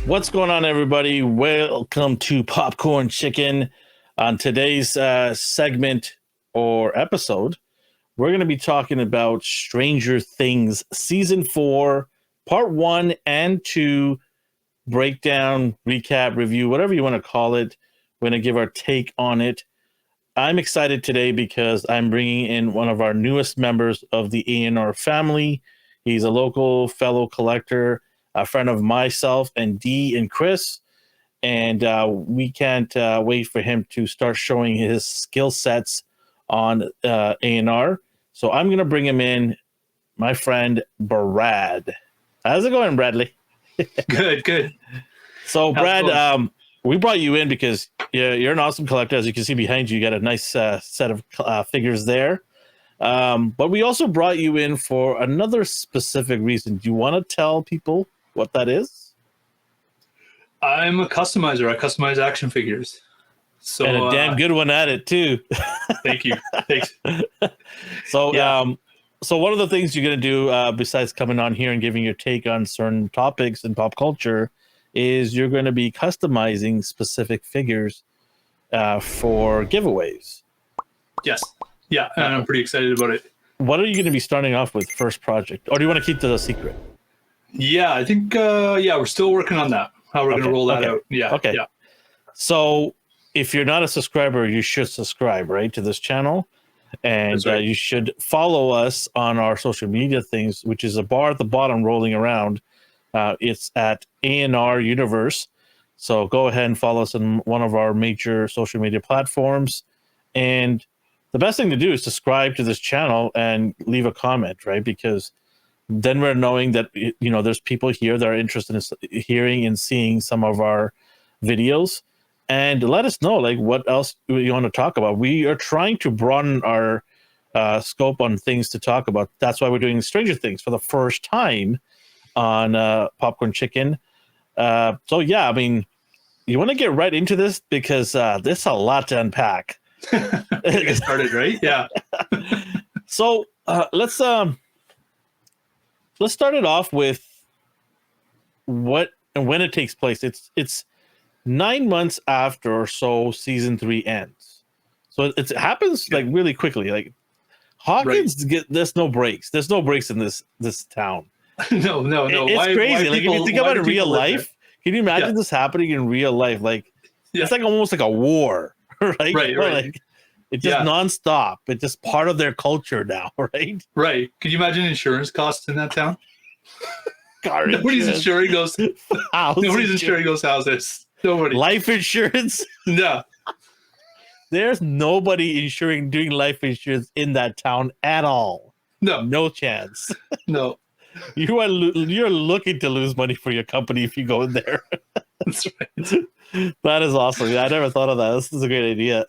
What's going on, everybody? Welcome to Popcorn Chicken. On today's segment or episode, we're going to be talking about Stranger Things Season 4, Part 1 and 2, breakdown, recap, review, whatever you want to call it. We're going to give our take on it. I'm excited today because I'm bringing in one of our newest members of the A&R family. He's a local fellow collector, a friend of myself and Dee and Chris, and we can't wait for him to start showing his skill sets on A&R. So I'm going to bring him in, my friend Brad. How's it going, Bradley? Good. So, Brad, we brought you in because you're an awesome collector. As you can see behind you, you got a nice set of figures there. But we also brought you in for another specific reason. Do you want to tell people what that is? I'm a customizer. I customize action figures. So, and a damn good one at it too. Thank you. Thanks. So, so one of the things you're going to do, besides coming on here and giving your take on certain topics in pop culture, is you're going to be customizing specific figures for giveaways. Yes. Yeah, and I'm pretty excited about it. What are you going to be starting off with first project? Or do you want to keep the secret? Yeah, I think, we're still working on that, how we're going to roll that out. Yeah. Okay. Yeah. So if you're not a subscriber, you should subscribe, right, to this channel. And Right. you should follow us on our social media things, which is a bar at the bottom rolling around. It's at A&R Universe. So go ahead and follow us on one of our major social media platforms. And the best thing to do is subscribe to this channel and leave a comment, right? Because then we're knowing that, you know, there's people here that are interested in hearing and seeing some of our videos. And let us know, like, what else you want to talk about. We are trying to broaden our scope on things to talk about. That's why we're doing Stranger Things for the first time on Popcorn Chicken. So, yeah, I mean, you want to get right into this because there's a lot to unpack. Get started, right? Yeah. So let's start it off with what and when it takes place. It's 9 months after or so season 3 ends. So it happens like really quickly. Like Hawkins there's no breaks. There's no breaks in this town. No. It's crazy. Like if you think about it in real life, can you imagine this happening in real life? Like it's like almost like a war, right? Right. Like it's just nonstop. It's just part of their culture now, right? Right. Could you imagine insurance costs in that town? Nobody's insuring those houses. Nobody. Life insurance? No. There's nobody doing life insurance in that town at all. No chance. No. You're looking to lose money for your company if you go in there. That's right. That is awesome. Yeah, I never thought of that. This is a great idea.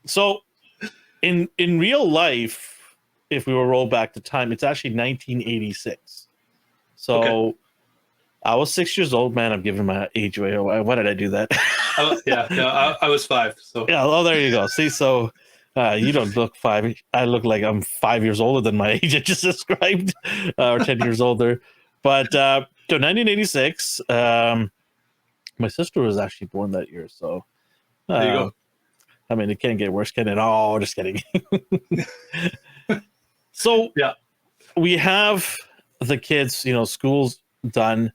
So, in real life, if we were roll back to time, it's actually 1986. So, I was 6 years old. Man, I'm giving my age away. Why did I do that? I was 5. So yeah. Oh, there you go. See, so you don't look 5. I look like I'm 5 years older than my age I just described, or 10 years older. But so 1986. My sister was actually born that year. So there you go. I mean, it can't get worse, can it? Oh, just kidding. So we have the kids. You know, school's done.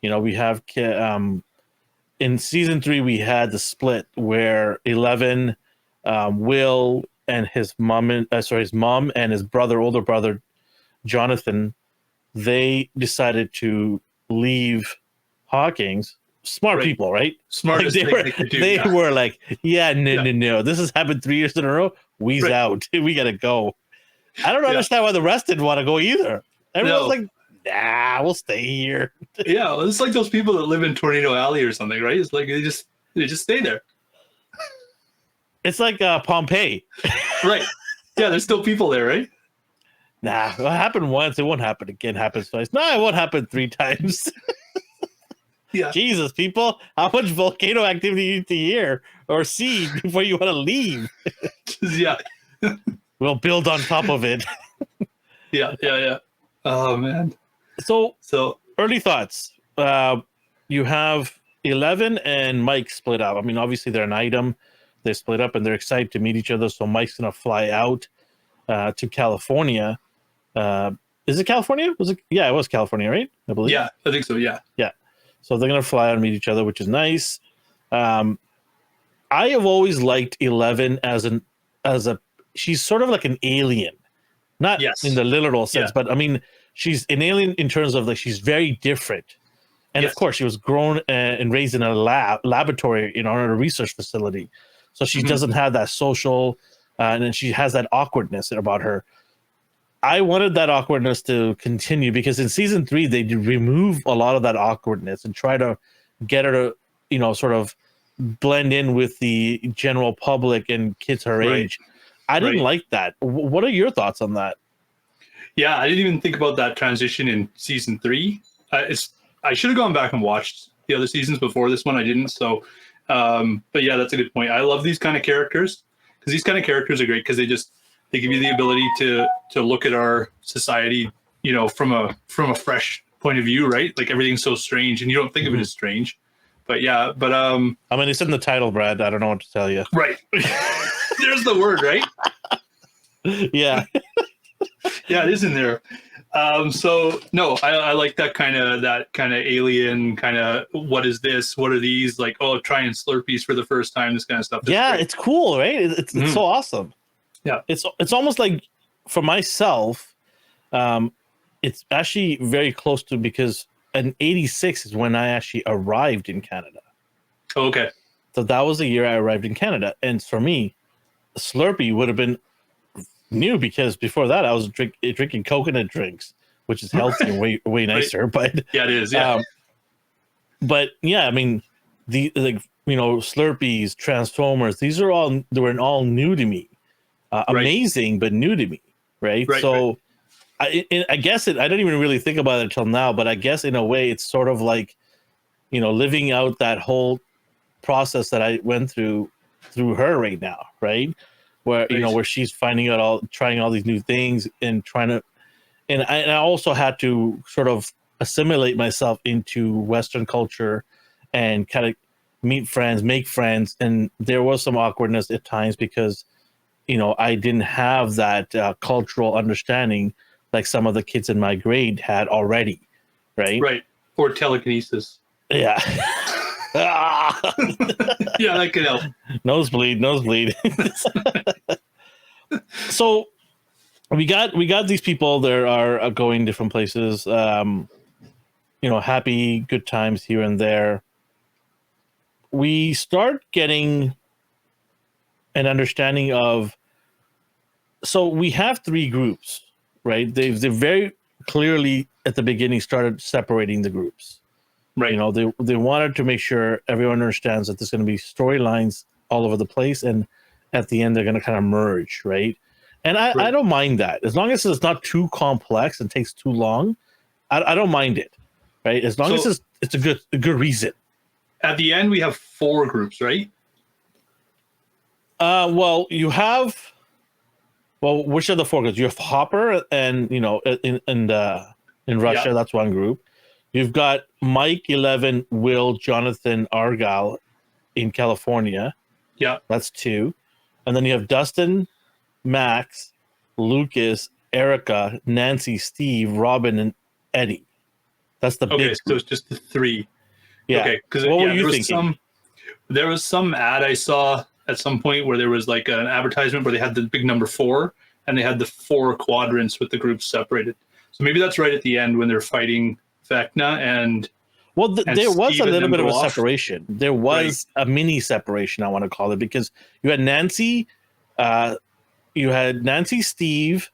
You know, we have in season 3 we had the split where 11, Will and his mom and his older brother Jonathan, they decided to leave Hawkins. Smart people, right? Smartest like they were like, no. This has happened 3 years in a row. We's out. We gotta go. I don't understand why the rest didn't want to go either. Everyone's like, nah, we'll stay here. Yeah, it's like those people that live in Tornado Alley or something, right? It's like they just stay there. It's like Pompeii. Right. Yeah, there's still people there, right? Nah, what happened once, it won't happen again. Happens twice. No, it won't happen 3 times. Yeah. Jesus, people, how much volcano activity you need to hear or see before you want to leave? Yeah. We'll build on top of it. Yeah. Oh man. So early thoughts. you have 11 and Mike split up. I mean, obviously they're an item. They split up and they're excited to meet each other. So Mike's gonna fly out to California. Is it California? Was it? Yeah, it was California, right? I believe. Yeah, I think so. Yeah. Yeah. So they're gonna fly out and meet each other, which is nice. I have always liked 11 as a she's sort of like an alien, not Yes. in the literal sense, Yeah. but I mean she's an alien in terms of like she's very different. And Yes. of course, she was grown and raised in a laboratory, in a research facility, so she Mhm. doesn't have that social, and then she has that awkwardness about her. I wanted that awkwardness to continue because in season 3 they did remove a lot of that awkwardness and try to get her to, sort of blend in with the general public and kids her Right. age. I didn't Right. like that. What are your thoughts on that? Yeah, I didn't even think about that transition in season 3. I should have gone back and watched the other seasons before this one. I didn't. So, but yeah, that's a good point. I love these kind of characters because these kind of characters are great because they give you the ability to look at our society, from a fresh point of view, right? Like everything's so strange, and you don't think of it as strange. But yeah, but I mean, it's in the title, Brad. I don't know what to tell you. right. There's the word, right? Yeah. Yeah, it is in there. So no, I like that kind of alien kind of, what is this? What are these? Like, oh, trying Slurpees for the first time, this kind of stuff. That's Yeah, great. it's cool, right? It's Mhm. so awesome. Yeah. It's almost like, for myself, it's actually very close to, because in 86 is when I actually arrived in Canada. Oh, okay. So that was the year I arrived in Canada. And for me, Slurpee would have been new because before that I was drinking coconut drinks, which is healthy and way nicer. But Yeah, it is. Yeah. but yeah, I mean, Slurpees, Transformers, they were all new to me. Right. Amazing, but new to me. Right. Right, So I guess I didn't even really think about it until now, but I guess in a way it's sort of like, living out that whole process that I went through her right now, right? Where Right. where she's trying all these new things and trying to, and I also had to sort of assimilate myself into Western culture and kind of meet friends, make friends, and there was some awkwardness at times because I didn't have that cultural understanding like some of the kids in my grade had already, right? Right. Or telekinesis. Yeah. Ah! Yeah, that could help. nosebleed. So we got these people that are going different places. Happy, good times here and there. We start getting an understanding of. So we have 3 groups, right? They very clearly at the beginning started separating the groups. Right. They wanted to make sure everyone understands that there's going to be storylines all over the place, and at the end they're going to kind of merge, right? And I Right. don't mind that as long as it's not too complex and takes too long. I don't mind it, right? As long as it's a good reason. At the end, we have 4 groups, right? Well, you have. Well, which are the 4 groups? You have Hopper, and in Russia, Yeah. that's one group. You've got Mike, 11, Will, Jonathan, Argyle in California. Yeah. That's 2. And then you have Dustin, Max, Lucas, Erica, Nancy, Steve, Robin, and Eddie. That's the Okay, big so group. it's just the 3. Yeah. Okay, because What were you thinking? There was some ad I saw at some point where there was like an advertisement where they had the big number 4 and they had the 4 quadrants with the groups separated. So maybe that's right at the end when they're fighting Vecna and Well, and there was Steve a and little them bit of go a off. separation. There was a mini separation, I want to call it, because you had Nancy, Steve,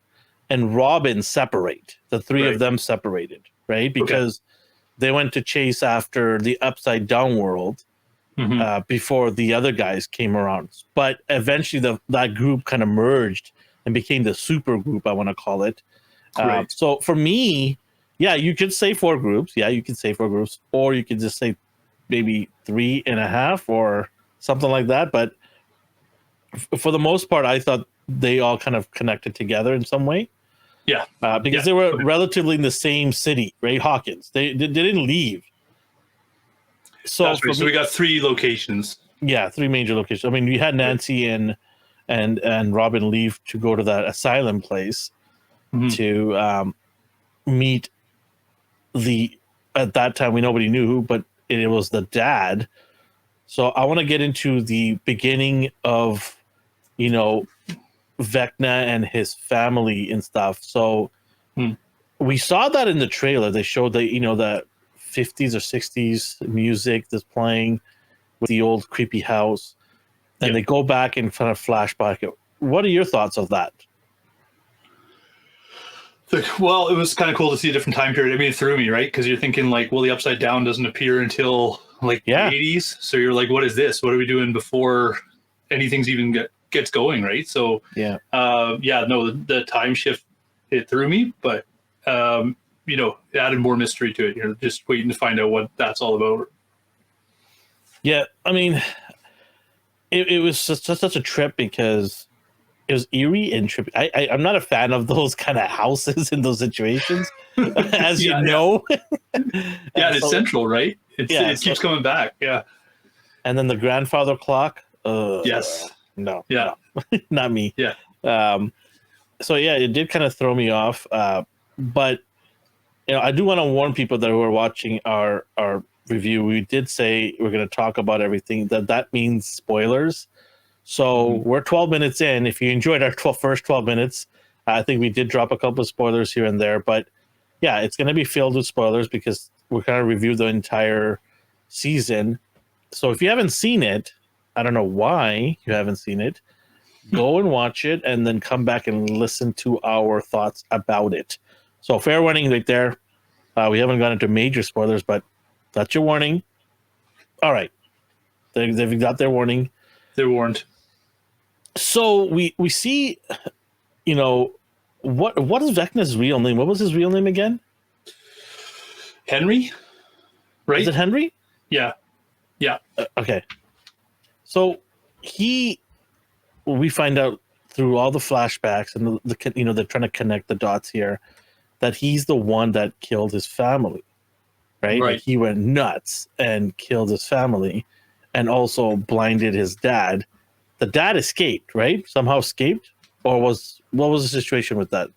and Robin separate. The 3 Right. of them separated, right? Because they went to chase after the Upside Down world Mhm. before the other guys came around. But eventually, that group kind of merged and became the super group, I want to call it. Right. So for me, yeah, you could say 4 groups. Yeah, you could say 4 groups, or you could just say maybe 3.5 or something like that. But for the most part, I thought they all kind of connected together in some way. Yeah. Because Yeah. they were Okay. relatively in the same city, right? Hawkins. They didn't leave. So That's for right. So me, we got 3 locations. yeah, 3 major locations. I mean, we had Nancy and Robin leave to go to that asylum place Mhm. to meet the, at that time we nobody knew who, but it was the dad. So I want to get into the beginning of, you know, Vecna and his family and stuff. So Hmm. we saw that in the trailer. They showed that, you know, the 50s or 60s music that's playing with the old creepy house, and Yeah. they go back and kind of flashback. What are your thoughts of that? Well, it was kind of cool to see a different time period. I mean, it threw me, right? Because you're thinking like, well, the Upside Down doesn't appear until like the Yeah. 80s. So you're like, what is this? What are we doing before anything's even gets going, right? So Yeah. no, the time shift, it threw me, but you know, it added more mystery to it. You're just waiting to find out what that's all about. Yeah. I mean, it was such a trip because it was eerie and trippy. I'm not a fan of those kind of houses in those situations, as you Yeah, know. yeah, and it's So, central, right? yeah. It keeps coming back. Yeah. And then the grandfather clock. Yes. No, Yeah. no, not me. Yeah. So yeah, it did kind of throw me off. But you know, I do want to warn people that who are watching our review. We did say we're going to talk about everything. That means spoilers. So we're 12 minutes in. If you enjoyed our first 12 minutes, I think we did drop a couple of spoilers here and there. But yeah, it's going to be filled with spoilers because we're going to review the entire season. So if you haven't seen it, I don't know why you haven't seen it. Go and watch it and then come back and listen to our thoughts about it. So fair warning right there. We haven't gone into major spoilers, but that's your warning. All right. They've got their warning. They're warned. So we see, you know, what is Vecna's real name? What was his real name again? Henry, right? Is it Henry? Yeah. Yeah. Okay. So we find out through all the flashbacks and the you know, they're trying to connect the dots here that he's the one that killed his family, right? Right. Like he went nuts and killed his family and also blinded his dad. The dad escaped, right? Somehow escaped, or what was the situation with that?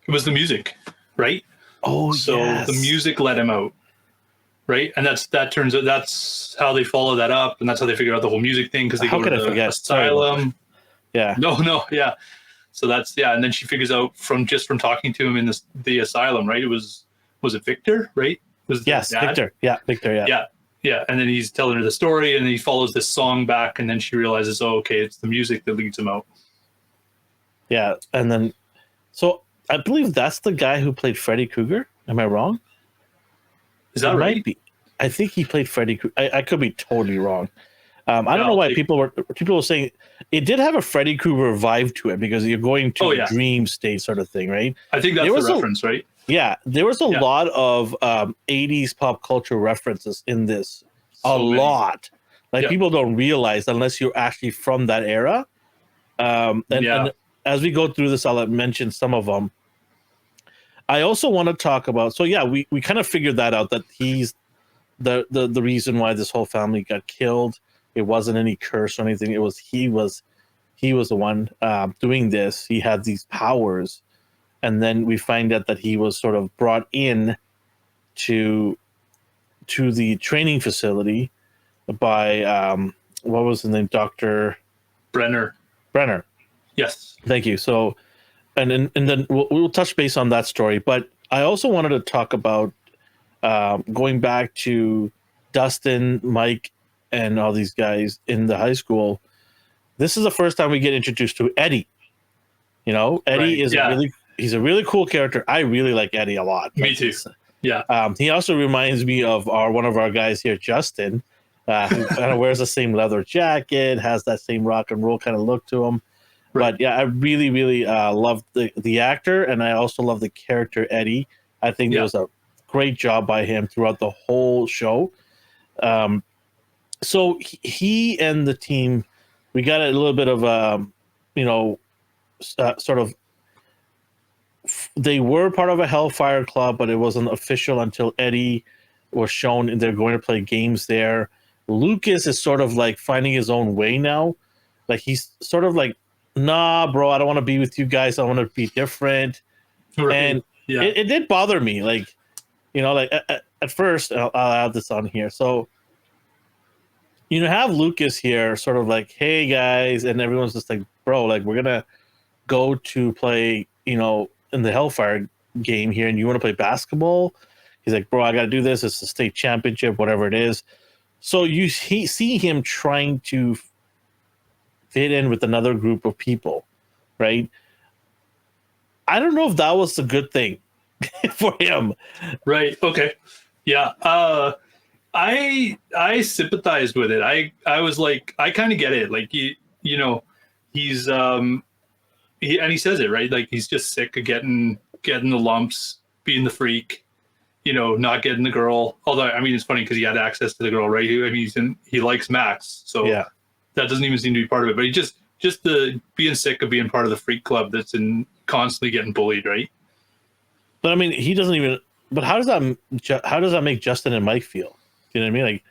It was the music, right? Oh, So yes. the music let him out, right? And that's how they follow that up, and that's how they figure out the whole music thing because they How go could to I the forget? Sorry about asylum. Yeah. No, yeah. So that's and then she figures out from talking to him in the asylum, right? Was it Victor, right? Was the Yes, dad? Victor. Yeah, Victor. Yeah. Yeah. And then he's telling her the story, and then he follows this song back, and then she realizes, oh, okay, it's the music that leads him out. Yeah, and then so I believe that's the guy who played Freddy Krueger. Am I wrong? Is that It right? might be. I think he played Freddy Krueger. I could be totally wrong. I don't know I'll why take- people were saying it did have a Freddy Krueger vibe to it because you're going to a yeah. dream state sort of thing, right? I think that's There the was a- reference, right? Yeah, there was a Yeah. lot of 80s pop culture references in this. So many. Lot. Like Yeah. people don't realize unless you're actually from that era. And as we go through this, I'll mention some of them. I also want to talk about. So yeah, we kind of figured that out that he's the reason why this whole family got killed. It wasn't any curse or anything. It was he was the one doing this. He had these powers, and then we find out that he was sort of brought in to the training facility by what was his name, Dr. Brenner. Yes. Thank you. So, and then we'll touch base on that story. But I also wanted to talk about going back to Dustin, Mike, and all these guys in the high school. This is the first time we get introduced to Eddie. You know, Eddie is he's a really cool character. I really like Eddie a lot. Me too. Yeah. He also reminds me of one of our guys here, Justin, who kind of wears the same leather jacket, has that same rock and roll kind of look to him. Right. But yeah, I really, really love the actor, and I also love the character Eddie. I think there was a great job by him throughout the whole show. So he and the team, we got a little bit of sort of. They were part of a Hellfire Club, but it wasn't official until Eddie was shown, and they're going to play games there. Lucas is sort of like finding his own way now. Like he's sort of like, nah, bro, I don't want to be with you guys. I want to be different. Right. And Yeah. it did bother me. Like, like at first, I'll add this on here. So, have Lucas here sort of like, hey guys, and everyone's just like, bro, like we're going to go to play, in the Hellfire game here, and you want to play basketball? He's like, bro, I got to do this. It's the state championship, whatever it is. So you see him trying to fit in with another group of people, right? I don't know if that was a good thing for him. Right. Okay. Yeah. I sympathized with it. I was like, I kind of get it. Like he's he says it right. Like he's just sick of getting the lumps, being the freak, not getting the girl. Although I mean, it's funny because he had access to the girl, right? He likes Max, so Yeah. that doesn't even seem to be part of it. But he just the being sick of being part of the freak club that's constantly getting bullied, right? But I mean, he doesn't even. But how does that make Justin and Mike feel? You know what I mean? Like,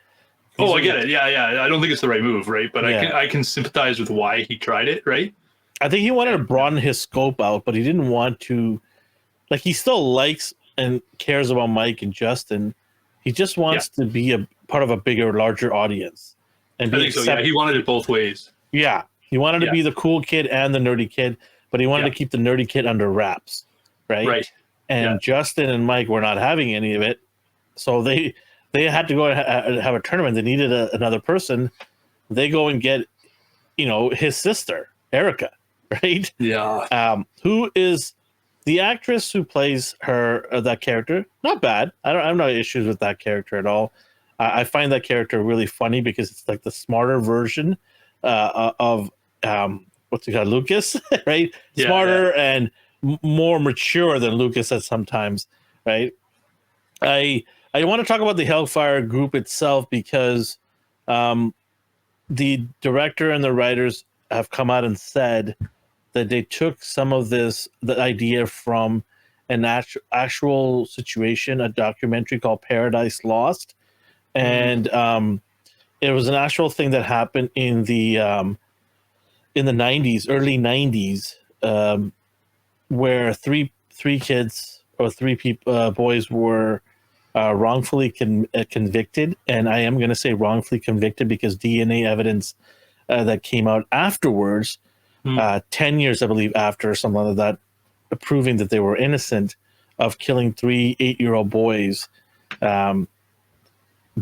oh, I get it. Yeah. I don't think it's the right move, right? But Yeah. I can sympathize with why he tried it, right? I think he wanted to broaden his scope out, but he didn't want to. Like, he still likes and cares about Mike and Justin. He just wants to be a part of a bigger, larger audience. And I think so. Yeah, he wanted it both ways. Yeah, he wanted to be the cool kid and the nerdy kid, but he wanted to keep the nerdy kid under wraps, right? Right. And Justin and Mike were not having any of it, so they had to go and have a tournament. They needed another person. They go and get, his sister Erica, right? Yeah. Who is the actress who plays her that character? Not bad. I have no issues with that character at all. I find that character really funny because it's like the smarter version of what's he called, Lucas, right? Yeah, Smarter and more mature than Lucas at sometimes, right? I want to talk about the Hellfire group itself because the director and the writers have come out and said that they took some of the idea from an actual situation, a documentary called Paradise Lost, and it was an actual thing that happened in the 90s, early 90s, where three kids or three boys were wrongfully convicted, and I am going to say wrongfully convicted because DNA evidence that came out afterwards, 10 years, I believe, after something like that, proving that they were innocent of killing 3 8-year-old boys.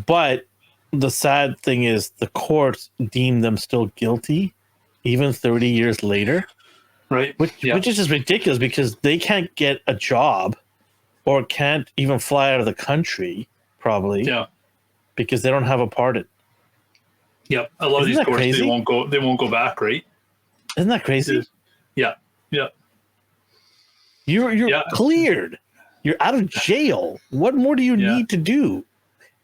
But the sad thing is the courts deemed them still guilty, even 30 years later. Right. Which is just ridiculous because they can't get a job or can't even fly out of the country, probably. Yeah. Because they don't have a pardon. Yep. A lot of these courts, they won't go back, right? Isn't that crazy? Yeah. Yeah. You're cleared. You're out of jail. What more do you need to do?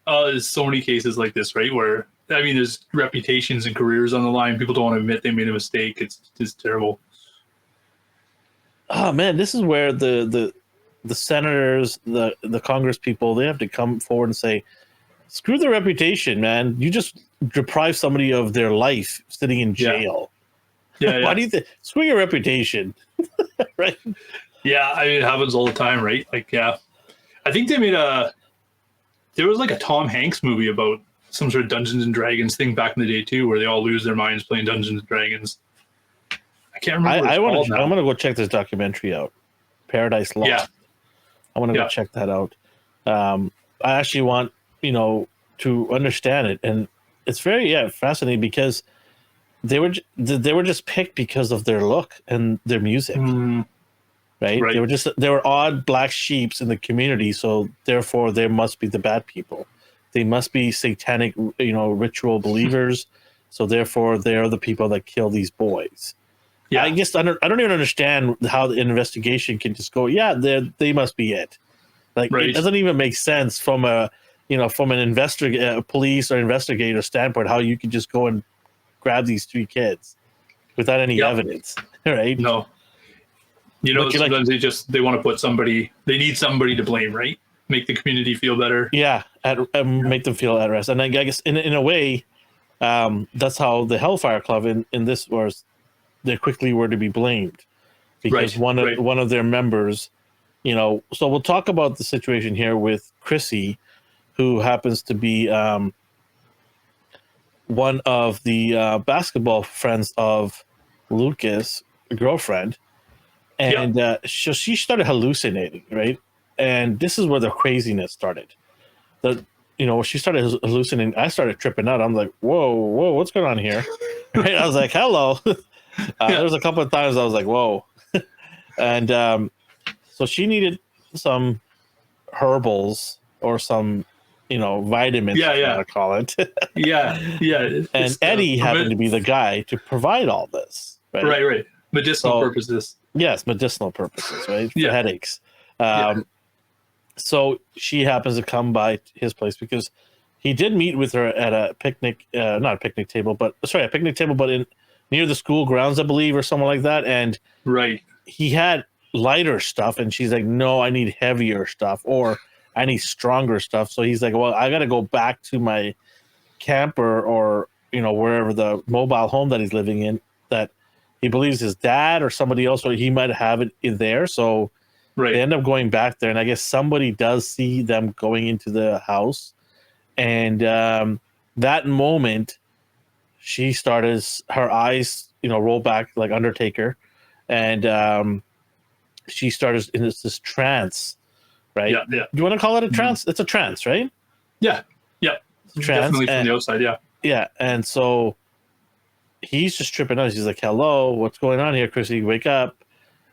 There's so many cases like this, right? Where, I mean, there's reputations and careers on the line. People don't want to admit they made a mistake. It's terrible. Oh man, this is where the senators, the Congress people, they have to come forward and say, screw their reputation, man. You just deprive somebody of their life sitting in jail. Yeah. Why do you think? Screw your reputation, right? Yeah, I mean, it happens all the time, right? Like, yeah, I think they made there was like a Tom Hanks movie about some sort of Dungeons and Dragons thing back in the day too, where they all lose their minds playing Dungeons and Dragons. I can't remember. I'm gonna go check this documentary out, Paradise Lost. Yeah. I want to go check that out. I actually want to understand it, and it's very fascinating because they were just picked because of their look and their music. Right? They were odd black sheeps in the community, so therefore they must be the bad people. They must be satanic, ritual believers. So therefore they're the people that kill these boys. Yeah, I guess I don't even understand how the investigation can just go. Yeah, they must be it. Like it doesn't even make sense from an police or investigator standpoint how you could just go and grab these 3 kids without any evidence, right? No. Sometimes they want to put somebody, they need somebody to blame, right? make the community feel better. Yeah, make them feel at rest. And I guess in a way, that's how the Hellfire Club in this was. They quickly were to be blamed because one of their members, So we'll talk about the situation here with Chrissy, who happens to be one of the basketball friends of Lucas' girlfriend, and so she started hallucinating, right? And this is where the craziness started. She started hallucinating. I started tripping out. I'm like, whoa, what's going on here? Right? I was like, hello. There was a couple of times I was like, whoa. And so she needed some herbals or some, vitamins, I call it. And Eddie happened to be the guy to provide all this. Right. Medicinal purposes. Yes, medicinal purposes, right? For headaches. So she happens to come by his place because he did meet with her at a picnic, not a picnic table, but a picnic table, but near the school grounds, I believe, or something like that. And he had lighter stuff, and she's like, no, I need heavier stuff, or I need stronger stuff. So he's like, well, I got to go back to my camper or, wherever the mobile home that he's living in, that he believes his dad or somebody else, or he might have it in there. So they end up going back there, and I guess somebody does see them going into the house. And that moment, she started, her eyes, roll back like Undertaker, and she started in this trance, right? Yeah. You want to call it a trance? Mm-hmm. It's a trance, right? Yeah. Trance, definitely from the outside, yeah. Yeah, and so he's just tripping out. He's like, hello, what's going on here, Chrissy? Wake up.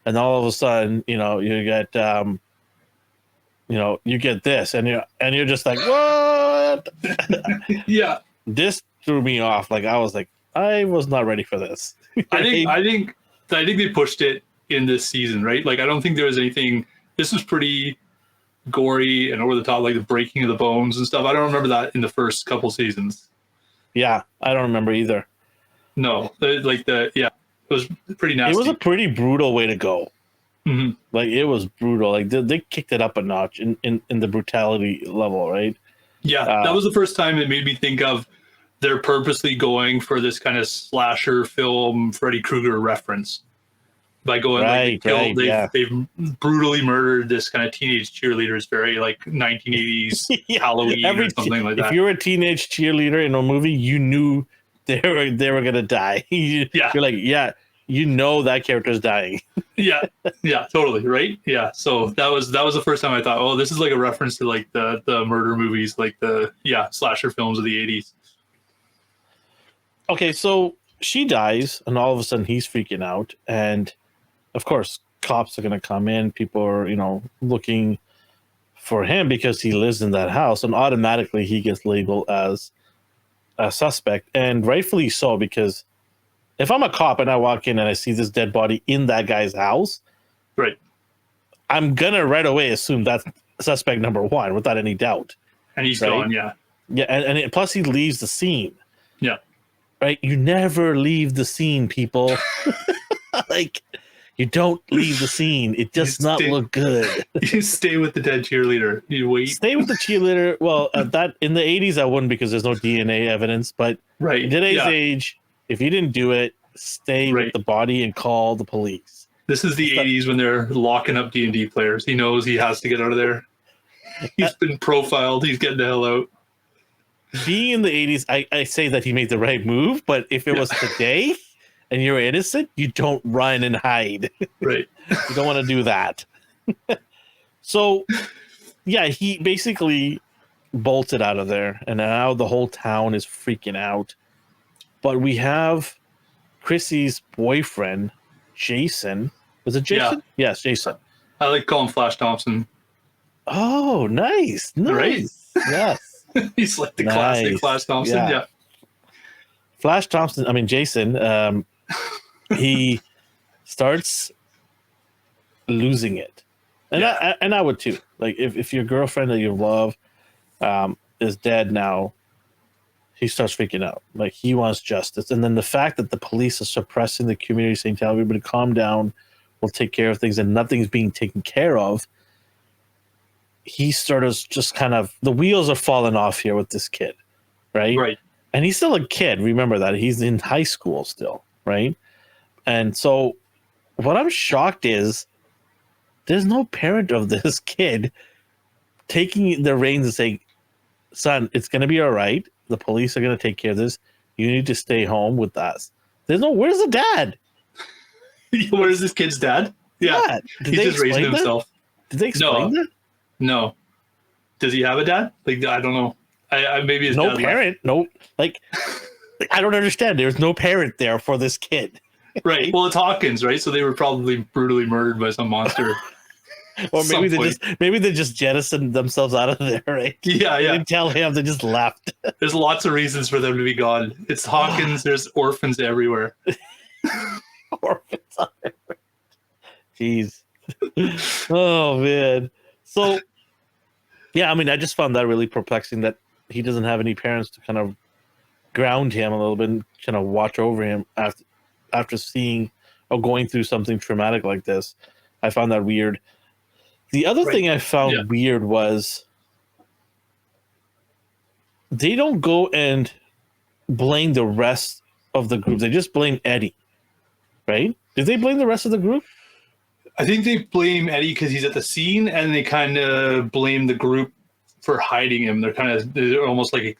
And all of a sudden, you get, you get this, and you're just like, what? Yeah. This threw me off. Like, I was like, I was not ready for this. I think they pushed it in this season, right? Like, I don't think there was anything. This was pretty gory and over the top, like the breaking of the bones and stuff. I don't remember that in the first couple seasons. Yeah, I don't remember either. No, it was pretty nasty. It was a pretty brutal way to go. Mm-hmm. Like, it was brutal. Like, they kicked it up a notch in the brutality level, right? Yeah, that was the first time it made me think of they're purposely going for this kind of slasher film Freddy Krueger reference by going they've brutally murdered this kind of teenage cheerleaders, very like 1980s Halloween or something like that. If you were a teenage cheerleader in a movie, you knew they were gonna die. You're like, that character's dying. yeah, totally, right? Yeah, so that was the first time I thought, oh, this is like a reference to like the murder movies, like the slasher films of the 80s. Okay, so she dies, and all of a sudden he's freaking out, and of course cops are gonna come in. People are looking for him because he lives in that house, and automatically he gets labeled as a suspect, and rightfully so, because if I'm a cop and I walk in and I see this dead body in that guy's house, right, I'm gonna right away assume that's suspect number one without any doubt. And he's gone, yeah, and plus he leaves the scene, right. You never leave the scene, people. Like, you don't leave the scene. It does not look good. You stay with the dead cheerleader. You wait. Stay with the cheerleader. Well, that in the 80s I wouldn't, because there's no DNA evidence. But in today's age, if you didn't do it, stay with the body and call the police. This is the 80s when they're locking up D&D players. He knows he has to get out of there. He's been profiled. He's getting the hell out. Being in the 80s, I say that he made the right move. But if it was today and you're innocent, you don't run and hide. Right. You don't want to do that. So, he basically bolted out of there. And now the whole town is freaking out. But we have Chrissy's boyfriend, Jason. Was it Jason? Yeah. Yes, Jason. I like to call him Flash Thompson. Oh, nice. Right? Yes. He's like the classic Flash Thompson. Yeah. Flash Thompson, Jason, he starts losing it. And I would too. Like, if your girlfriend that you love is dead now, he starts freaking out. Like, he wants justice. And then the fact that the police are suppressing the community, saying, tell everybody to calm down, we'll take care of things, and nothing's being taken care of. he started just kind of the wheels are falling off here with this kid, right? Right. And he's still a kid. Remember that he's in high school still, right? And so, what I'm shocked is there's no parent of this kid taking the reins and saying, "Son, it's going to be all right. The police are going to take care of this. You need to stay home with us." Where's the dad? Where's this kid's dad? Yeah. Did He's they just raising explain that? himself. Did they explain that? No. Does he have a dad? Like, I don't know. I maybe his No dad parent. No, like, I don't understand. There's no parent there for this kid. left. Right. Well, it's Hawkins, right? So they were probably brutally murdered by some monster. Or maybe Some they just jettisoned themselves out of there, right? Yeah, They yeah. didn't tell him, they just left. There's lots of reasons for them to be gone. It's Hawkins. There's orphans everywhere. Orphans on everywhere. Jeez. Oh man. So yeah, I mean, I just found that really perplexing that he doesn't have any parents to kind of ground him a little bit and kind of watch over him after seeing or going through something traumatic like this. I found that weird. The other thing I found weird was they don't go and blame the rest of the group. They just blame Eddie, right? Did they blame the rest of the group? I think they blame Eddie because he's at the scene, and they kind of blame the group for hiding him. They're almost like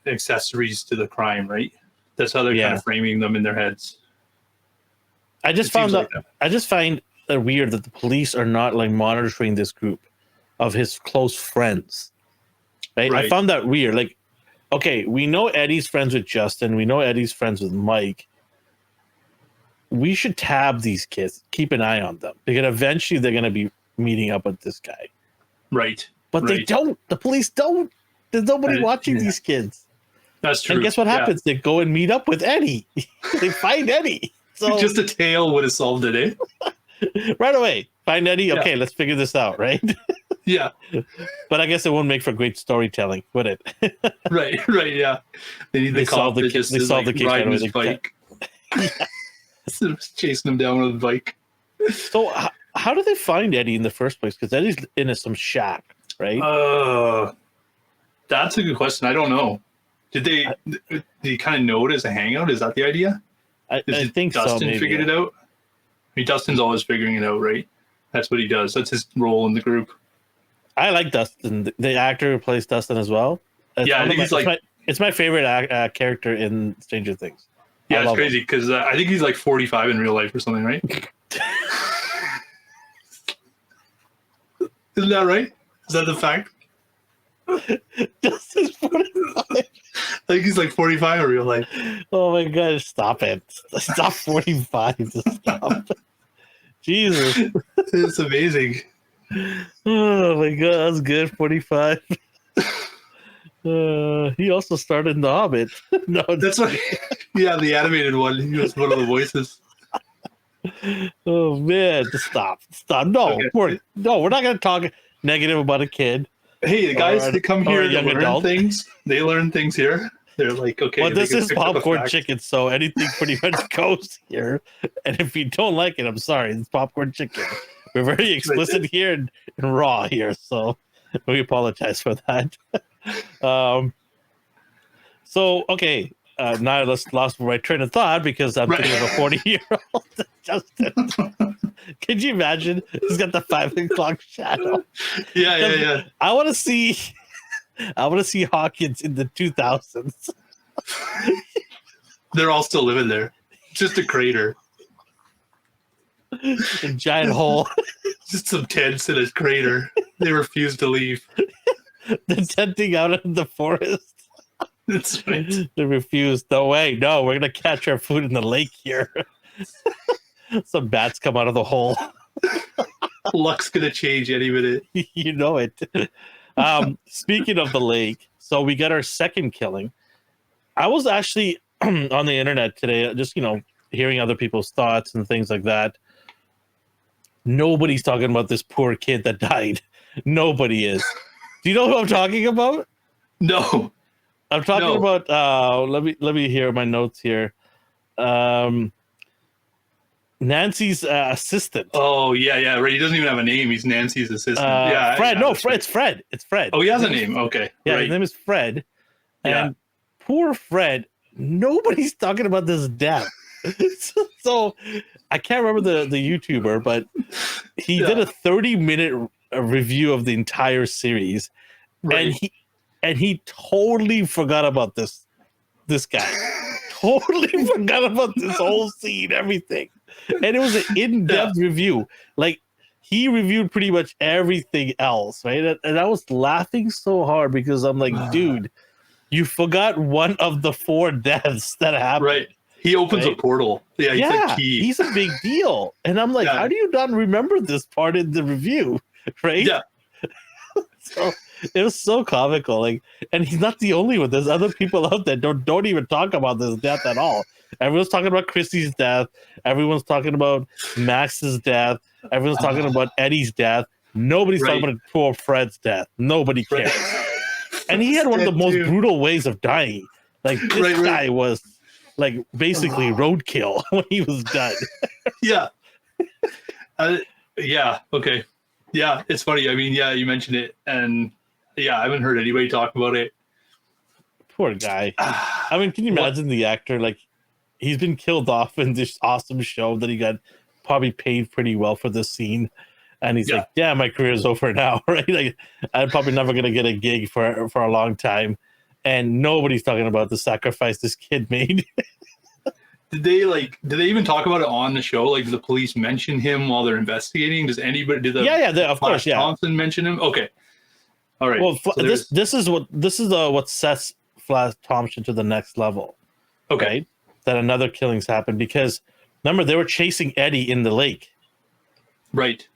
accessories to the crime, right? That's how they're kind of framing them in their heads. I just find it weird that the police are not like monitoring this group of his close friends. Right? I found that weird. Like, okay, we know Eddie's friends with Justin. We know Eddie's friends with Mike. We should tab these kids, keep an eye on them, because eventually they're going to be meeting up with this guy. Right. But they don't. The police don't. There's nobody watching these kids. That's true. And guess what happens? They go and meet up with Eddie. They find Eddie. So just a tail would have solved it, eh? Right away. Find Eddie. Okay, let's figure this out, right? Yeah. But I guess it won't make for great storytelling, would it? Right, yeah. They need the cop that just solve the case riding right his bike. Instead of chasing him down with a bike. So how do they find Eddie in the first place? Because Eddie's in some shack, right? That's a good question. I don't know. Did they kind of know it as a hangout? Is that the idea? I think Dustin so. Maybe, figured it out? I mean, Dustin's always figuring it out, right? That's what he does. That's his role in the group. I like Dustin, the actor who plays Dustin as well. I think it's my favorite character in Stranger Things. Yeah, it's crazy because I think he's like 45 in real life or something, right? Isn't that right? Is that the fact? Dustin's 45. I think he's like 45 in real life. Oh my god, stop it. Stop 45. Stop. Jesus. It's amazing. Oh my god, that's good. 45. He also starred in The Hobbit. No, that's right. Yeah, the animated one. He was one of the voices. Oh man, just stop. No, okay. we're not gonna talk negative about a kid. Hey, the guys that come here to learn adult. things, they learn things here. They're like, okay. Well, this is popcorn chicken, so anything pretty much goes here. And if you don't like it, I'm sorry. It's popcorn chicken. We're very explicit here and raw here, so we apologize for that. So okay, now I lost my train of thought because I'm thinking of a 40-year-old Justin. Could you imagine? He's got the 5 o'clock shadow. Yeah. I want to see Hawkins in the 2000s. They're all still living there. Just a crater. A giant hole. Just some tents in a crater. They refuse to leave. They're tenting out in the forest. That's right. They refuse. No way. No, we're gonna catch our food in the lake here. Some bats come out of the hole. Luck's gonna change any minute. You know it. Speaking of the lake, so we got our second killing. I was actually on the internet today, just hearing other people's thoughts and things like that. Nobody's talking about this poor kid that died. Nobody is. Do you know who I'm talking about? No. I'm talking about let me hear my notes here. Nancy's assistant. Oh yeah, right. He doesn't even have a name. He's Nancy's assistant. Fred. No, Fred. Right. It's Fred. It's Fred. Oh, he has a name. Okay. Yeah, right. his name is Fred. Yeah. And poor Fred, nobody's talking about this death. So I can't remember the YouTuber, but he did a 30-minute review of the entire series, Right. and he totally forgot about this guy. Totally forgot about this whole scene, everything. And it was an in-depth review. Like, he reviewed pretty much everything else, right? And I was laughing so hard because I'm like, dude, you forgot one of the 4 deaths that happened. Right. He opens a portal. Yeah, he's a key. He's a big deal. And I'm like, how do you not remember this part in the review? Right? Yeah. So it was so comical. Like, and he's not the only one. There's other people out there don't even talk about this death at all. Everyone's talking about Chrissy's death. Everyone's talking about Max's death. Everyone's talking about Eddie's death. Nobody's talking about poor Fred's death. Nobody cares. And he had one of the most brutal ways of dying. Like, this guy was like basically roadkill when he was done. Yeah. Yeah. Okay. Yeah, it's funny. I mean, yeah, you mentioned it, and yeah, I haven't heard anybody talk about it. Poor guy. I mean, can you imagine the actor? Like, he's been killed off in this awesome show that he got probably paid pretty well for this scene, and he's like, "Yeah, my career's over now, right? Like, I'm probably never gonna get a gig for a long time." And nobody's talking about the sacrifice this kid made. Did they even talk about it on the show? Like, do the police mention him while they're investigating? Does anybody? Of course, yeah. Thompson mention him? Okay, all right. Well, so this is what sets Flash Thompson to the next level. Okay, right? That another killing's happened because remember they were chasing Eddie in the lake, right?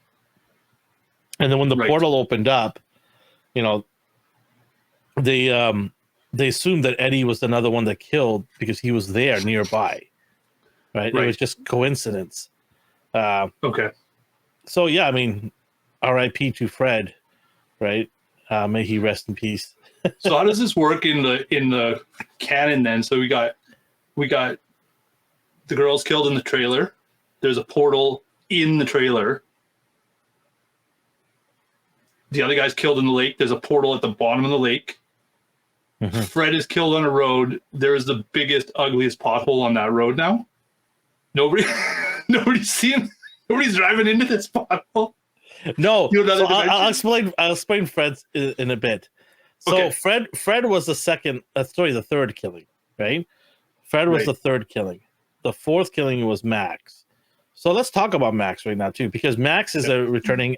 And then when the portal opened up, you know, they assumed that Eddie was another one that killed because he was there nearby. Right? It was just coincidence. Okay. So yeah, I mean, R.I.P. to Fred, right? May he rest in peace. So how does this work in the canon then? So we got the girls killed in the trailer. There's a portal in the trailer. The other guy's killed in the lake. There's a portal at the bottom of the lake. Mm-hmm. Fred is killed on a road. There is the biggest, ugliest pothole on that road now. Nobody's seeing. Nobody's driving into this pothole. No, so I'll explain Fred in a bit. So Fred was the third killing, right? Fred was the third killing. The fourth killing was Max. So let's talk about Max right now too, because Max is a returning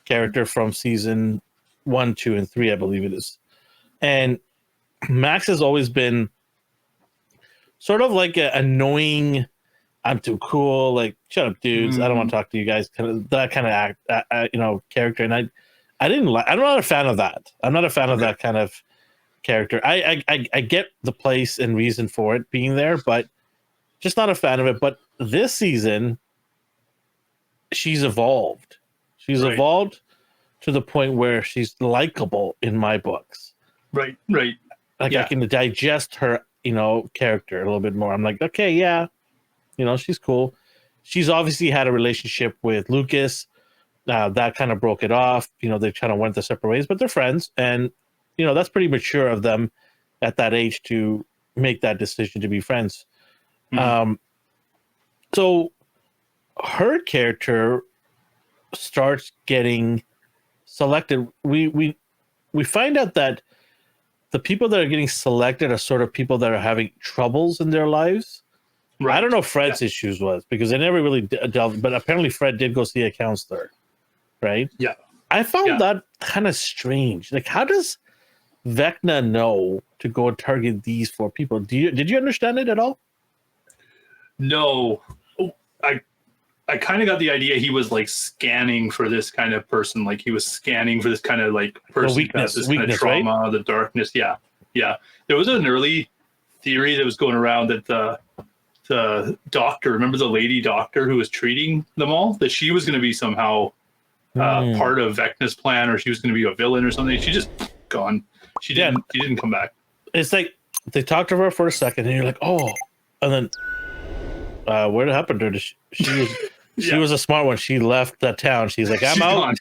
character from season 1, 2, and 3, I believe it is. And Max has always been sort of like an annoying, I'm too cool, like, shut up, dudes. I don't want to talk to you guys. That kind of character. And I'm not a fan of that. I'm not a fan of that kind of character. I get the place and reason for it being there, but just not a fan of it. But this season, she's evolved. She's evolved to the point where she's likable in my books. Right. Like, I can digest her, character a little bit more. I'm like, okay, yeah, she's cool. She's obviously had a relationship with Lucas. That kind of broke it off. They kind of went their separate ways, but they're friends. And, that's pretty mature of them at that age to make that decision to be friends. Mm-hmm. So her character starts getting selected. We find out that the people that are getting selected are sort of people that are having troubles in their lives. Right. I don't know what Fred's issues was because they never really delved, but apparently Fred did go see a counselor, right? Yeah. I found that kind of strange. Like, how does Vecna know to go and target these 4 people? Did you understand it at all? No. I kind of got the idea he was like scanning for this kind of person. Like, he was scanning for this kind of like person who has this kind of trauma, right? The darkness. Yeah. There was an early theory that was going around that the doctor, remember the lady doctor who was treating them all, that she was going to be somehow part of Vecna's plan, or she was going to be a villain or something. She just gone. She didn't come back. It's like they talked to her for a second, and you're like, oh, and then what happened to her? She was a smart one. She left the town. She's like, I'm She's out. gone.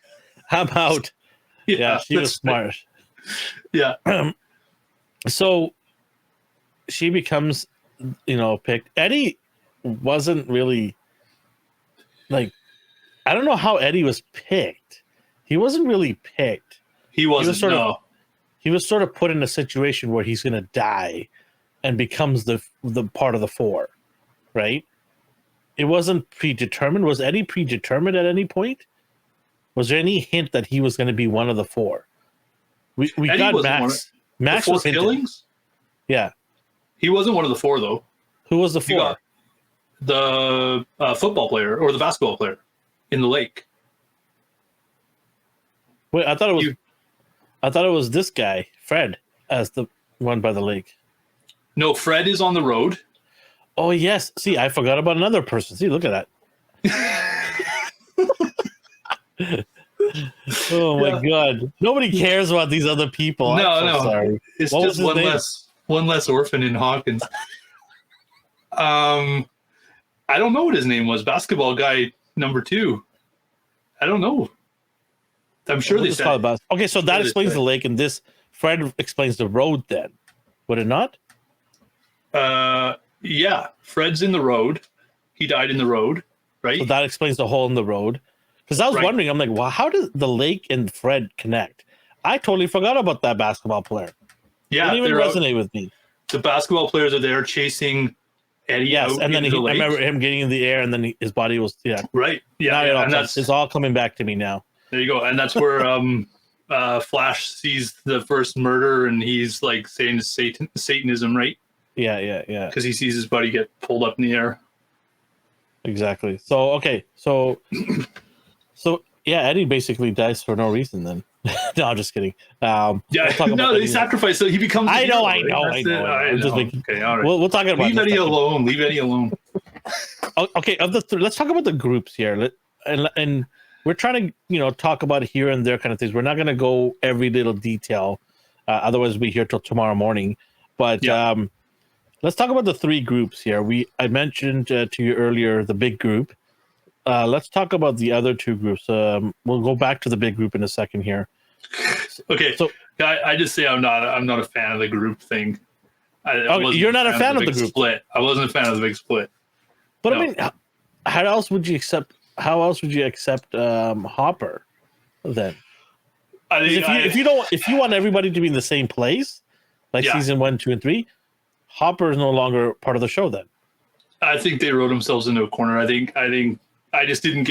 I'm out. Yeah, she was smart. Yeah. So she becomes, picked. Eddie wasn't really like, I don't know how Eddie was picked. He wasn't really picked. He wasn't. He was sort of put in a situation where he's going to die and becomes the part of the four, right? It wasn't predetermined. Was Eddie predetermined at any point? Was there any hint that he was going to be one of the four? We got Max. Max was hinted. Killings? Yeah. He wasn't one of the four, though. Who was the four? The football player or the basketball player in the lake. Wait, I thought it was this guy, Fred, as the one by the lake. No, Fred is on the road. Oh, yes. See, I forgot about another person. See, look at that. Oh, my God. Nobody cares about these other people. No. Sorry. It's just one less orphan in Hawkins. I don't know what his name was. Basketball guy number 2. I don't know. I'm sure they said. Okay, so that explains the lake, and this Fred explains the road. Then, would it not? Yeah. Fred's in the road. He died in the road, right? So that explains the hole in the road. Because I was wondering, I'm like, well, how does the lake and Fred connect? I totally forgot about that basketball player. Yeah, it didn't even resonate with me. The basketball players are there chasing Eddie out and then the lake. I remember him getting in the air, and then his body was right. Yeah, and it's all coming back to me now. There you go, and that's where Flash sees the first murder, and he's like saying Satanism, right? Yeah. Because he sees his buddy get pulled up in the air. Exactly. So okay, so yeah, Eddie basically dies for no reason. Then no, I'm just kidding. They sacrifice so he becomes. I know. Okay, all right. We'll talk about. Leave Eddie alone. Leave Eddie alone. Okay, let's talk about the groups here, and we're trying to talk about here and there kind of things. We're not going to go every little detail, otherwise we'll be here till tomorrow morning. But let's talk about the 3 groups here. I mentioned to you earlier the big group. Let's talk about the other 2 groups. We'll go back to the big group in a second here. Okay, so I just say I'm not a fan of the group thing. You're not a fan of the group split. I wasn't a fan of the big split. But no. I mean, how else would you accept Hopper then? If you want everybody to be in the same place, like season 1, 2, and 3, Hopper is no longer part of the show then. I think they wrote themselves into a corner. I think I just didn't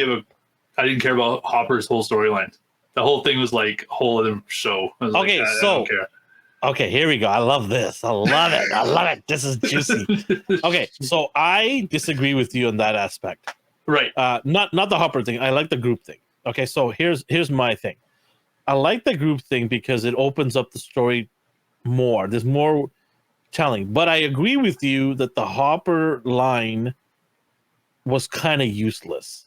I didn't care about Hopper's whole storyline. The whole thing was like a whole other show. I don't care. Okay, here we go. I love this. I love it. This is juicy. Okay, so I disagree with you on that aspect. Right. Not the Hopper thing. I like the group thing. Okay, so here's my thing. I like the group thing because it opens up the story more. There's more telling. But I agree with you that the Hopper line was kind of useless.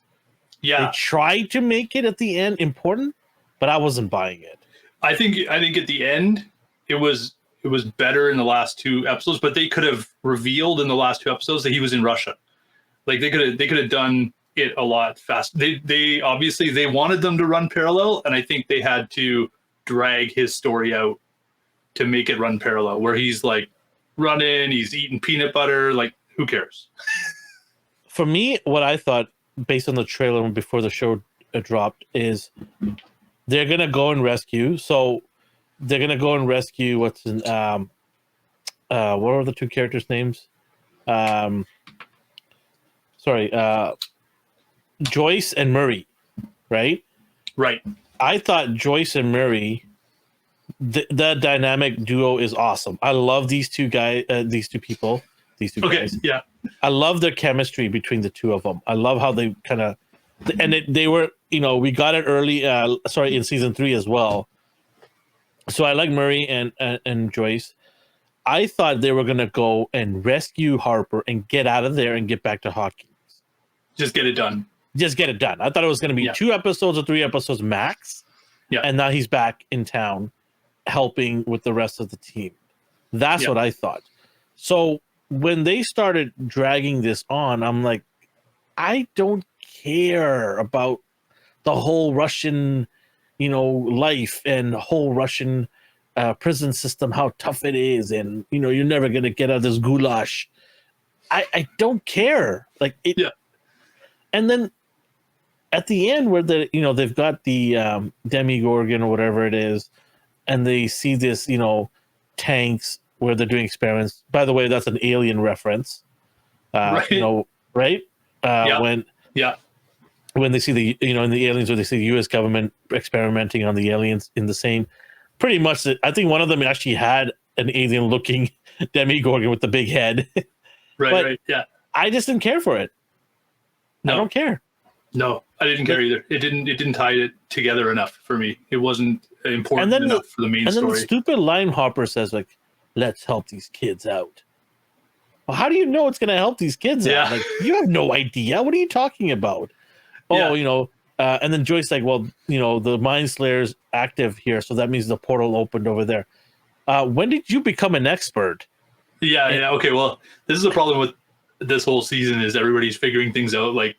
Yeah. They tried to make it at the end important, but I wasn't buying it. I think at the end it was better in the last 2 episodes, but they could have revealed in the last 2 episodes that he was in Russia. Like they could have done it a lot faster. They obviously they wanted them to run parallel, and I think they had to drag his story out to make it run parallel, where he's like running, he's eating peanut butter, like who cares? For me, what I thought based on the trailer before the show dropped is they're gonna go and rescue. So they're gonna go and rescue what are the 2 characters' names? Joyce and Murray, right? Right. I thought Joyce and Murray, the dynamic duo is awesome. I love these 2 guys, these 2 people, these 2 guys. Yeah. I love their chemistry between the 2 of them. I love how they kind of, and they were, we got it early, in season 3 as well. So I like Murray and Joyce. I thought they were going to go and rescue Harper and get out of there and get back to hockey. Just get it done. I thought it was going to be 2 episodes or 3 episodes max. Yeah. And now he's back in town helping with the rest of the team. That's what I thought. So when they started dragging this on, I'm like, I don't care about the whole Russian, life and the whole Russian prison system, how tough it is, and you're never gonna get out of this goulash. I don't care. Like it. Yeah. And then at the end, where they've got the Demigorgon or whatever it is, and they see this tanks where they're doing experiments. By the way, that's an Alien reference. Right. Right? Yeah. When they see the in the aliens, where they see the U.S. government experimenting on the aliens in the same, pretty much. I think one of them actually had an alien-looking Demigorgon with the big head. Right. Yeah. I just didn't care for it. No. I don't care. No, I didn't care either. It didn't tie it together enough for me. It wasn't important enough for the main story. And then the stupid line hopper says, like, let's help these kids out. Well, how do you know it's going to help these kids out? Like, you have no idea. What are you talking about? Oh, and then Joy's like, well, the Mind Slayer's active here, so that means the portal opened over there. When did you become an expert? Yeah. Okay, well, this is the problem with this whole season is everybody's figuring things out. Like,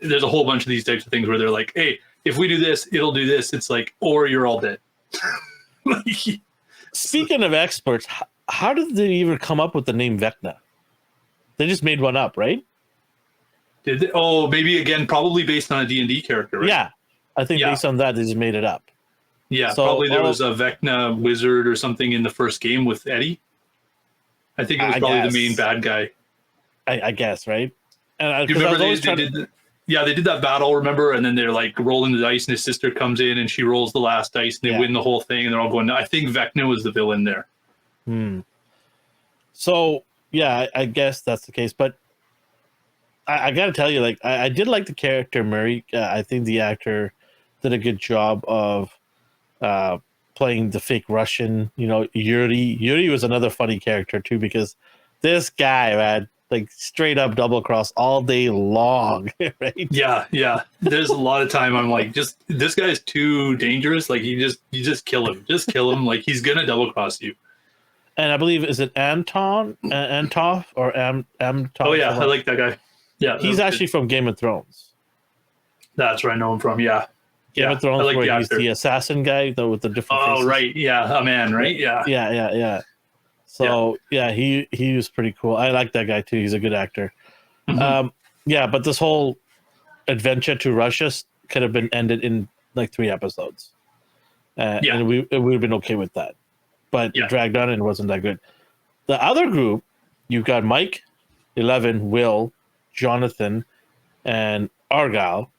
there's a whole bunch of these types of things where they're like, hey, if we do this, it'll do this. It's like, or you're all dead. Speaking of experts, how did they even come up with the name Vecna? They just made one up, right? Did they? Oh, maybe again, probably based on a D&D character, right? Yeah, I think based on that, they just made it up. Yeah, so, probably there was a Vecna wizard or something in the first game with Eddie. I think it was probably the main bad guy. I guess, right? And you remember they did that battle, remember? And then they're like rolling the dice, and his sister comes in and she rolls the last dice, and they win the whole thing, and they're all going. I think Vecna was the villain there. So yeah, I guess that's the case. But I got to tell you, like, I did like the character Murray. I think the actor did a good job of playing the fake Russian. Yuri. Yuri was another funny character too, because this guy, man, like straight up double cross all day long, right? Yeah. There's a lot of time I'm like, just this guy's too dangerous. Like you just kill him. Just kill him. Like he's gonna double cross you. And I believe, is it Antov or Amtov? Oh yeah, I like that guy. Yeah, he's actually from Game of Thrones. That's where I know him from. Yeah, Game of Thrones, like where he's the assassin guy, though, with the different. Oh faces. Right, yeah, a man, right? Yeah. So he was pretty cool. I like that guy too. He's a good actor. Mm-hmm. But this whole adventure to Russia could have been ended in like 3 episodes. And we would have been okay with that. But it dragged on and it wasn't that good. The other group, you've got Mike, 11, Will, Jonathan, and Argyle.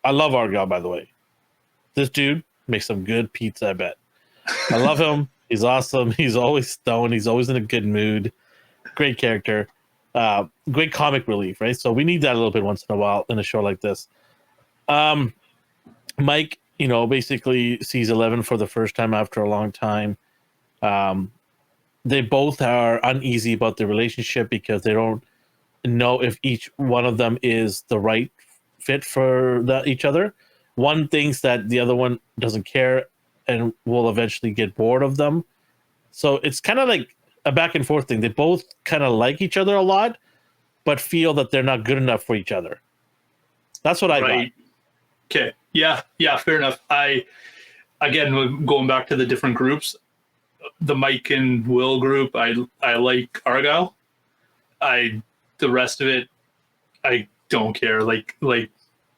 I love Argyle, by the way. This dude makes some good pizza, I bet. I love him. He's awesome. He's always stoned. He's always in a good mood. Great character. Great comic relief, right? So we need that a little bit once in a while in a show like this. Mike, basically sees 11 for the first time after a long time. They both are uneasy about the relationship because they don't know if each one of them is the right fit for each other. One thinks that the other one doesn't care and will eventually get bored of them. So it's kind of like a back and forth thing. They both kind of like each other a lot, but feel that they're not good enough for each other. That's what I got. Okay. Yeah, fair enough. Again, going back to the different groups, the Mike and Will group, I like Argyle. The rest of it, I don't care. Like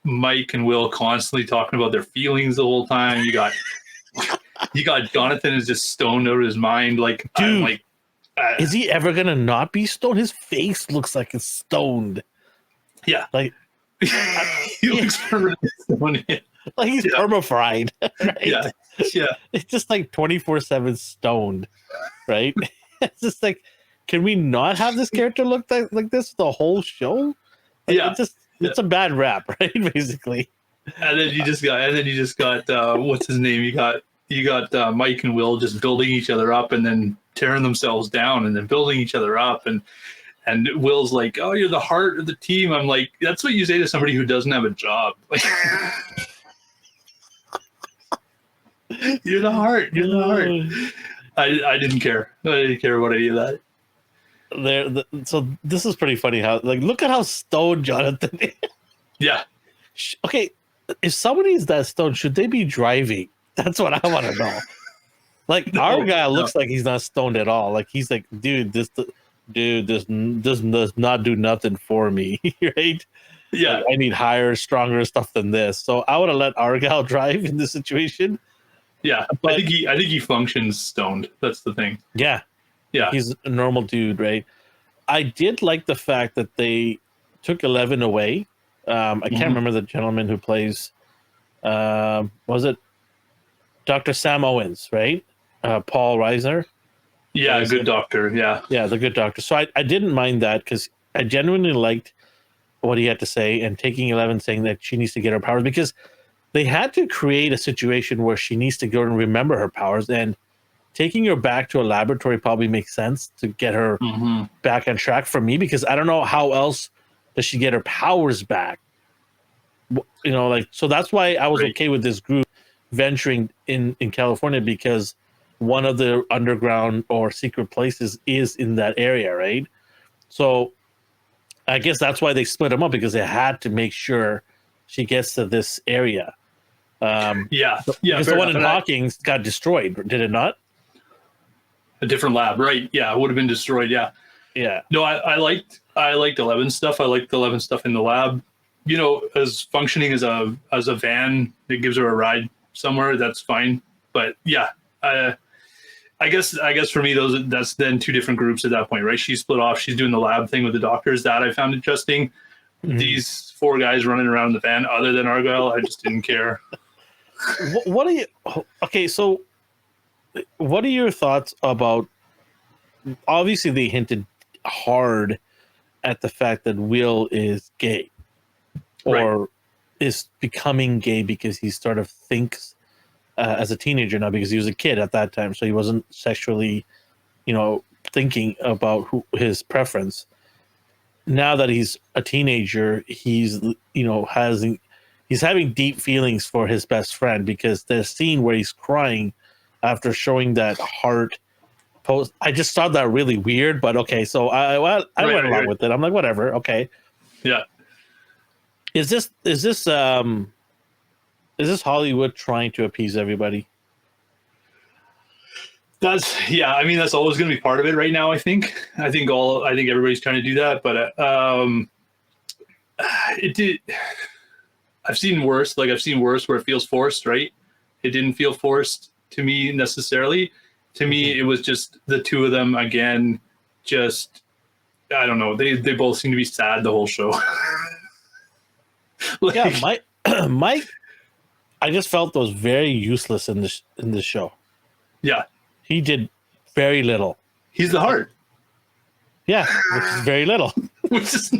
Mike and Will constantly talking about their feelings the whole time. You got Jonathan is just stoned out of his mind. Like, dude, I'm like, is he ever gonna not be stoned? His face looks like it's stoned. Yeah, like he looks permanently stoned. Like he's perma-fried. Right? Yeah. It's just like 24/7 stoned, right? It's just like, can we not have this character look like this the whole show? Like, it's a bad rap, right? Basically. And then you just got what's his name? You got Mike and Will just building each other up and then tearing themselves down and then building each other up, and Will's like, "Oh, you're the heart of the team." I'm like, that's what you say to somebody who doesn't have a job. Like, you're the heart. You're the heart. I didn't care. I didn't care about any of that. So this is pretty funny. How like look at how stoned Jonathan is. Yeah. Okay, if somebody is that stoned, should they be driving? That's what I want to know. Like our guy looks like he's not stoned at all. Like he's like, dude, this does not do nothing for me, right? Yeah. Like, I need higher, stronger stuff than this. So I would have let Argyle drive in this situation. Yeah. But I think he functions stoned. That's the thing. yeah, Yeah. he's a normal dude, right? I did like the fact that they took 11 away. I can't remember the gentleman who plays. Was it Dr. Sam Owens, right? Paul Reiser. Yeah, good doctor. Yeah. Yeah, the good doctor. So I didn't mind that because I genuinely liked what he had to say and taking 11 saying that she needs to get her powers because they had to create a situation where she needs to go and remember her powers, and taking her back to a laboratory probably makes sense to get her back on track for me, because I don't know how else does she get her powers back. You know, like, so that's why I was okay with this group venturing in California, because one of the underground or secret places is in that area, right? So I guess that's why they split them up, because they had to make sure she gets to this area. Yeah. Because the one in Hawkins got destroyed, did it not? A different lab, right? Yeah, it would have been destroyed. Yeah. Yeah. No, I liked 11 stuff. I liked the 11 stuff in the lab. You know, as functioning as a van that gives her a ride somewhere, that's fine. But yeah, I guess for me, that's then two different groups at that point, right? She's split off. She's doing the lab thing with the doctors. That I found interesting. These four guys running around the van, other than Argyle, I just didn't care. What are you? Okay, so what are your thoughts about? Obviously, they hinted hard at the fact that Will is gay, or is becoming gay, because he sort of thinks as a teenager now, because he was a kid at that time, so he wasn't sexually, thinking about his preference. Now that he's a teenager, he's he's having deep feelings for his best friend, because the scene where he's crying after showing that heart post, I just thought that really weird, but okay, so I went along with it. I'm like, whatever, okay. Yeah. Is this Hollywood trying to appease everybody? I mean, that's always going to be part of it right now. I think everybody's trying to do that, but it did. I've seen worse. Like, I've seen worse where it feels forced, right? It didn't feel forced to me necessarily. To me, it was just the two of them again. Just, I don't know. They both seem to be sad the whole show. Mike, I just felt was very useless in this show. Yeah, he did very little. He's the heart. Yeah, which is very little. Which is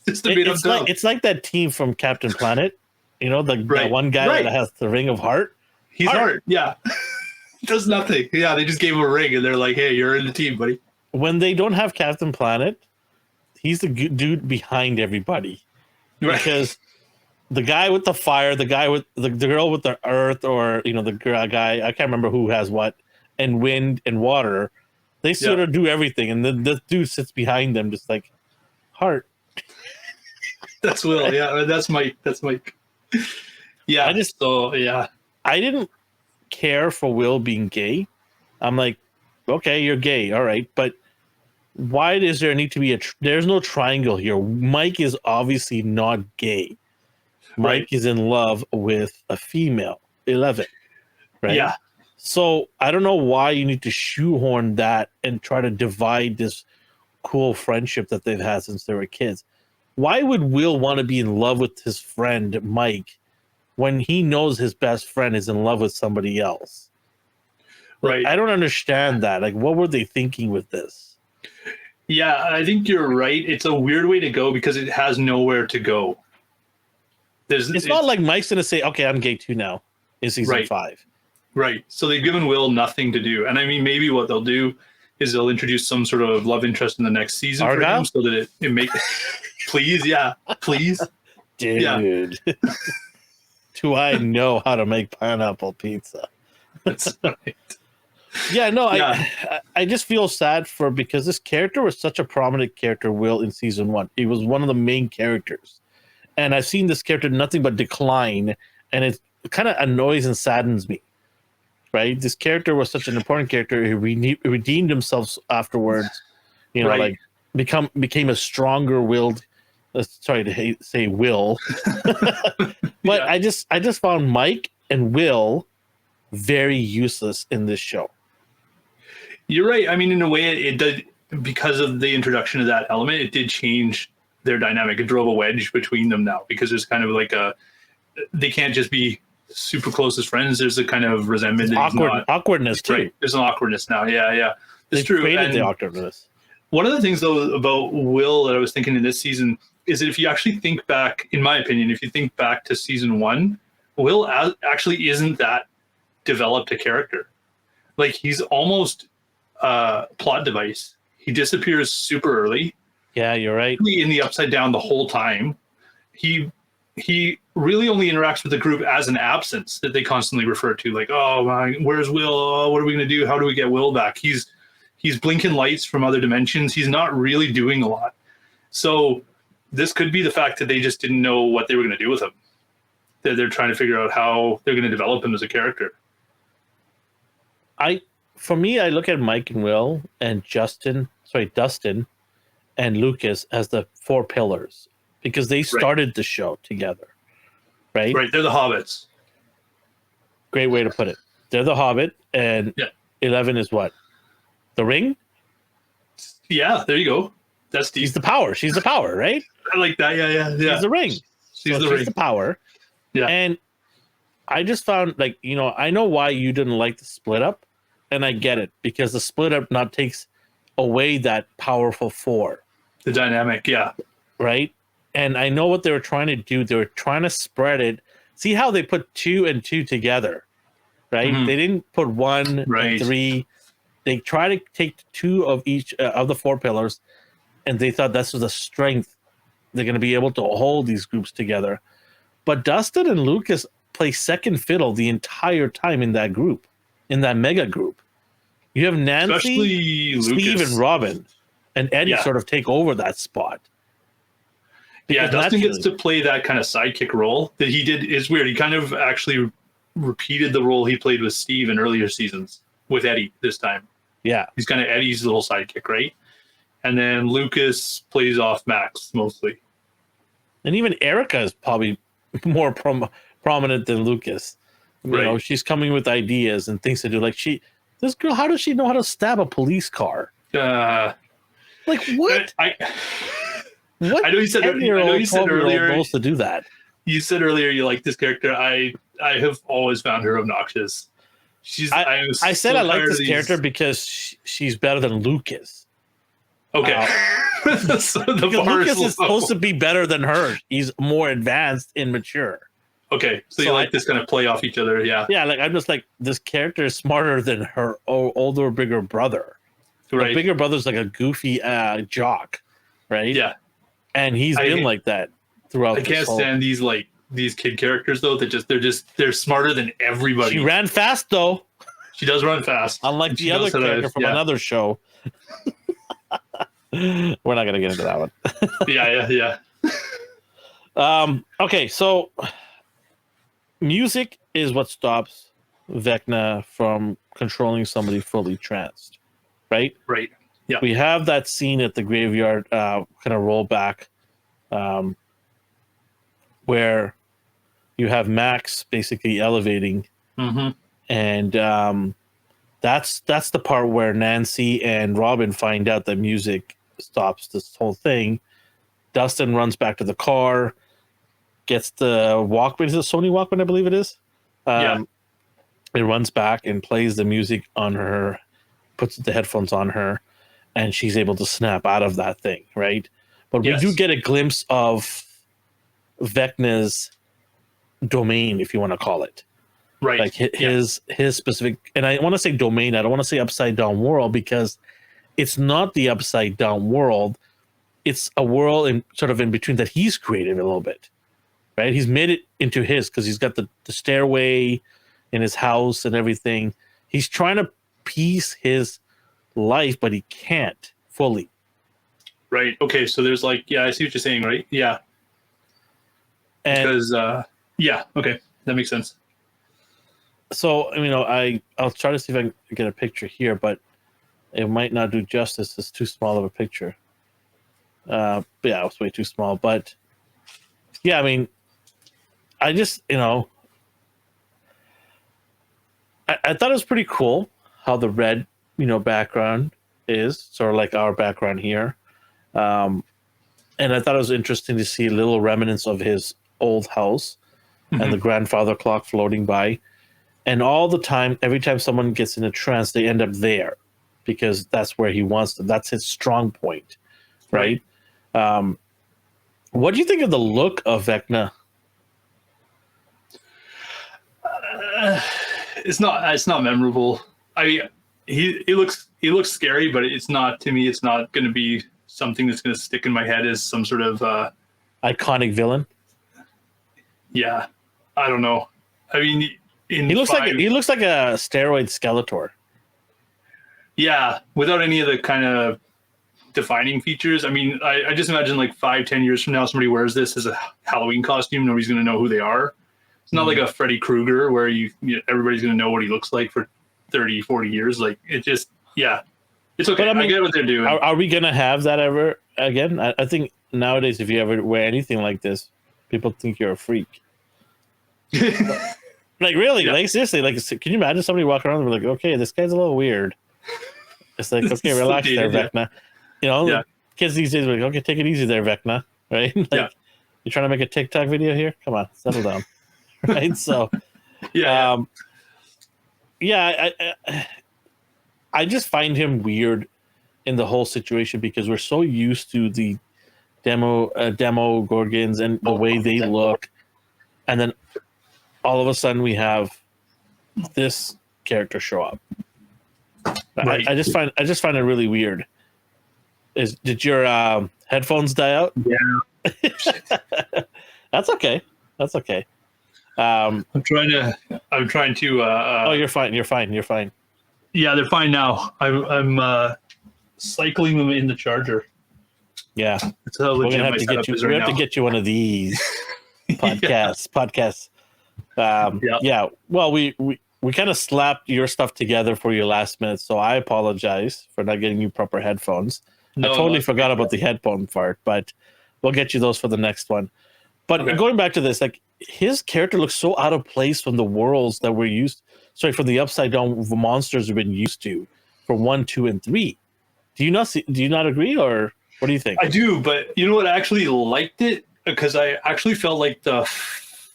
just a bit of dumb. It's like that team from Captain Planet. The one guy that has the ring of heart. He's heart. Yeah. Does nothing. Yeah, they just gave him a ring and they're like, hey, you're in the team, buddy. When they don't have Captain Planet, he's the dude behind everybody. Right. Because the guy with the fire, the guy with the girl with the earth, or the guy, I can't remember who has what, and wind and water, they sort of do everything, and the dude sits behind them just like heart. That's Will. Yeah, that's Mike. Yeah. I didn't care for Will being gay. I'm like, okay, you're gay, all right, but why does there need to be there's no triangle here? Mike is obviously not gay. Mike is in love with a female, 11, right? Yeah. So I don't know why you need to shoehorn that and try to divide this cool friendship that they've had since they were kids. Why would Will want to be in love with his friend Mike when he knows his best friend is in love with somebody else? Right. I don't understand that. Like, what were they thinking with this? Yeah, I think you're right. It's a weird way to go because it has nowhere to go. It's not like Mike's going to say, okay, I'm gay too now in season 5. Right. So they've given Will nothing to do. And I mean, maybe what they'll do is they'll introduce some sort of love interest in the next season for him so that it makes... Please, yeah. Please. Dude. Yeah. Do I know how to make pineapple pizza? That's right. Yeah, no, Yeah. I just feel sad because this character was such a prominent character, Will, in season one. He was one of the main characters. And I've seen this character nothing but decline, and it kind of annoys and saddens me. Right? This character was such an important character. He redeemed himself afterwards. You know, Right. like became a stronger willed. Sorry to say Will, but Yeah. I just found Mike and Will very useless in this show. You're right. I mean, in a way, it did, because of the introduction of that element, it did change their dynamic. It drove a wedge between them now, because there's kind of like they can't just be super close as friends. There's a kind of resentment. Awkwardness too. Right. There's an awkwardness now. Yeah. They It's true. created And the awkwardness. one of the things, though, about Will that I was thinking in this season is that if you actually think back, in my opinion, if you think back to season one, Will actually isn't that developed a character. Like, he's almost a plot device. He disappears super early. Yeah, you're right. In the Upside Down the whole time. He really only interacts with the group as an absence that they constantly refer to. Like, oh, my, where's Will? Oh, what are we going to do? How do we get Will back? He's blinking lights from other dimensions. He's not really doing a lot. So this could be the fact that they just didn't know what they were going to do with him. They're trying to figure out how they're going to develop him as a character. For me, I look at Mike and Will and Dustin and Lucas as the four pillars, because they started the show together, right? Right. They're the hobbits. Great way to put it. They're the Hobbit, and 11 is what? The ring? Yeah, there you go. That's deep. She's the power. She's the power, right? I like that. Yeah. She's the ring. She's the ring. The power. Yeah. And I just found, like, I know why you didn't like the split up, and I get it, because the split up not takes away that powerful four. The dynamic, yeah. Right? And I know what they were trying to do. They were trying to spread it. See how they put 2 and 2 together, right? Mhm. They didn't put 1 and 3. They try to take 2 of each of the 4 pillars, and they thought this was the strength. They're going to be able to hold these groups together. But Dustin and Lucas play second fiddle the entire time in that group, in that mega group. You have Nancy, especially Steve, Lucas. and Robin, and Eddie sort of take over that spot. Yeah, Dustin gets to play that kind of sidekick role that he did. It's weird. He kind of actually repeated the role he played with Steve in earlier seasons with Eddie this time. Yeah. He's kind of Eddie's little sidekick, right? And then Lucas plays off Max mostly. And even Erica is probably more prominent than Lucas. You know, she's coming with ideas and things to do. Like, this girl, how does she know how to stab a police car? Like, what? What? I know you said earlier knows to do that. You said earlier you like this character. I have always found her obnoxious. I said I like this character because she's better than Lucas. Okay. So Lucas is supposed to be better than her. He's more advanced and mature. Okay, so you like this kind of play off each other, yeah. Yeah, like I'm just like, this character is smarter than her older, bigger brother. Right. The bigger brother's like a goofy jock, right? Yeah. And he's been like that throughout. I can't stand these kid characters though. They're smarter than everybody. She ran fast though. She does run fast. Unlike the other character from another show. We're not gonna get into that one. Yeah. Okay, so music is what stops Vecna from controlling somebody fully tranced, right? Right. Yeah. We have that scene at the graveyard kind of rollback where you have Max basically elevating. Mm-hmm. And that's the part where Nancy and Robin find out that music stops this whole thing. Dustin runs back to the car, gets the Walkman. Is it a Sony Walkman, I believe it is? It runs back and plays the music on her, puts the headphones on her, and she's able to snap out of that thing, right? But we do get a glimpse of Vecna's domain, if you want to call it. Right. Like his specific, and I want to say domain, I don't want to say upside down world, because it's not the upside down world. It's a world in between that he's created a little bit, right? He's made it into his, because he's got the stairway in his house and everything. He's trying to piece his life, but he can't fully. Right. Okay. So there's like, yeah, I see what you're saying, right? Yeah. And Because, yeah. Okay. That makes sense. so, you know, I'll try to see if I can get a picture here, but it might not do justice. It's too small of a picture. Yeah, it was way too small. But yeah, I mean, I just, you know, I thought it was pretty cool how the red, you know, background is sort of like our background here. And I thought it was interesting to see little remnants of his old house and the grandfather clock floating by. And all the time, every time someone gets in a trance, they end up there because that's where he wants them. That's his strong point, right? What do you think of the look of Vecna? It's not memorable. I mean, he looks scary, but it's not, to me, it's not going to be something that's going to stick in my head as some sort of Iconic villain. Yeah, I don't know. I mean, he looks like a steroid Skeletor. Yeah, without any of the kind of defining features. I mean, I just imagine like 5-10 years from now, somebody wears this as a Halloween costume. Nobody's going to know who they are. It's not like a Freddy Krueger where everybody's going to know what he looks like for 30-40 years. Like, it just, yeah, it's okay. But, I mean, I get what they're doing. Are we going to have that ever again? I think nowadays, if you ever wear anything like this, people think you're a freak. Like, really? Yeah. Like, seriously, like, can you imagine somebody walking around and be like, okay, this guy's a little weird. It's like, okay, relax there, Vecna. You know, kids these days are like, okay, take it easy there, Vecna. Right? Like, you're trying to make a TikTok video here? Come on, settle down. Right? So, I just find him weird in the whole situation because we're so used to the demo Gorgons and the way they look, and then all of a sudden we have this character show up. Right. I just find it really weird. Did your headphones die out? Yeah. That's okay. That's okay. I'm trying to. Oh, you're fine. You're fine. Yeah, they're fine now. I'm cycling them in the charger. Yeah, that's how legit we're gonna have to get you. We have to get you one of these podcasts. Yeah. Well, we kind of slapped your stuff together for you last minute, so I apologize for not getting you proper headphones. I totally forgot about the headphone part, but we'll get you those for the next one. But going back to this, like, his character looks so out of place from the worlds that we're used. Sorry, from the upside down monsters we've been used to for 1, 2, and 3. Do you not agree, or what do you think? I do, but you know what? I actually liked it because I actually felt like the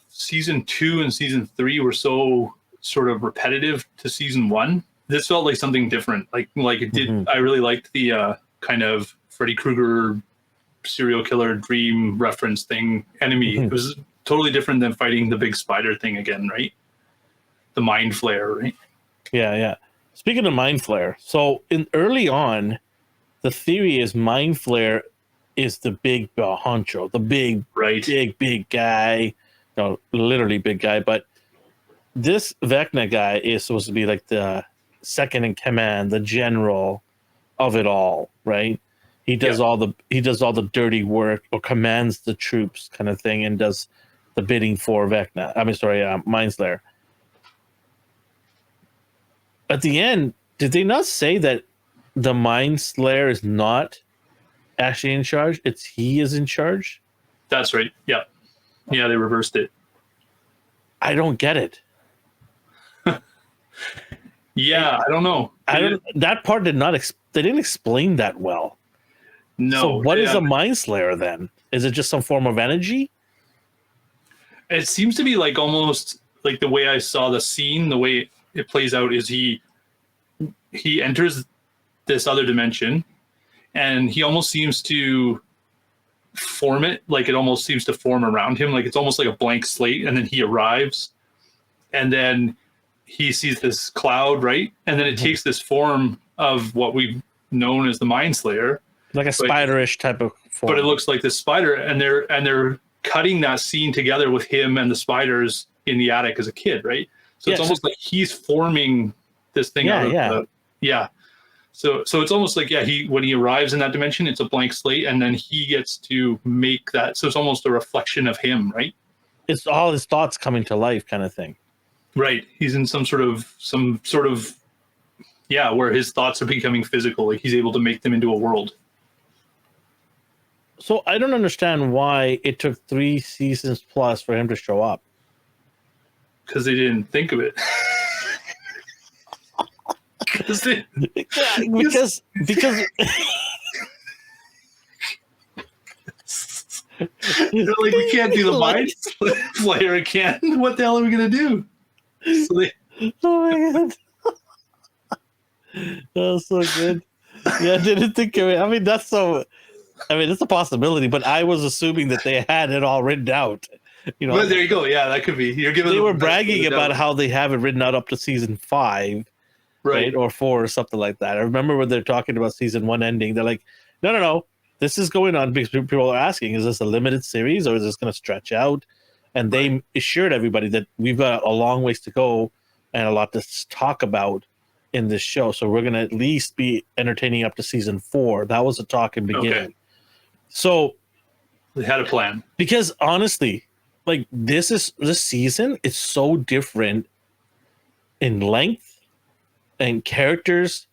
season 2 and season 3 were so sort of repetitive to season 1. This felt like something different. Like it did. I really liked the kind of Freddy Krueger serial killer dream reference thing enemy. It was totally different than fighting the big spider thing again, right? The mind flare, right? Yeah. Speaking of mind flare, so early on, the theory is mind flare is the big honcho, the big guy. No, literally big guy, but this Vecna guy is supposed to be like the second in command, the general of it all, right? He does all the dirty work, or commands the troops, kind of thing, and does the bidding for Vecna. Mind Slayer. At the end, did they not say that the Mind Slayer is not actually in charge? It's he is in charge? That's right. Yeah. Yeah, they reversed it. I don't get it. Yeah, I don't know. That part did not. They didn't explain that well. No. So what is a Mind Slayer then? Is it just some form of energy? It seems to be like almost like the way I saw the scene, the way it plays out is he enters this other dimension, and he almost seems to form it. Like it almost seems to form around him. Like it's almost like a blank slate, and then he arrives, and then he sees this cloud, right? And then it takes this form of what we've known as the Mind Slayer. Like a spiderish type of form. But it looks like this spider, and they're cutting that scene together with him and the spiders in the attic as a kid, right? So it's almost like he's forming this thing out of Yeah. So it's almost like, yeah, when he arrives in that dimension, it's a blank slate, and then he gets to make that. So it's almost a reflection of him, right? It's all his thoughts coming to life, kind of thing. Right. He's in some sort of yeah, where his thoughts are becoming physical. Like he's able to make them into a world. So I don't understand why it took 3 seasons plus for him to show up. Because they didn't think of it. because because they're like, we can't do the mind flayer again. What the hell are we gonna do? So they, oh my god, that was so good. Yeah, I didn't think of it. I mean, it's a possibility, but I was assuming that they had it all written out. You know, but there you go. Yeah, that could be. They were bragging about how they have it written out up to season 5, right, or 4, or something like that. I remember when they're talking about season 1 ending, they're like, no, this is going on because people are asking, is this a limited series or is this going to stretch out? And they assured everybody that we've got a long ways to go and a lot to talk about in this show. So we're going to at least be entertaining up to season 4. That was the talk in the beginning. Okay. So they had a plan. Because honestly, like this season, it's so different in length and characters,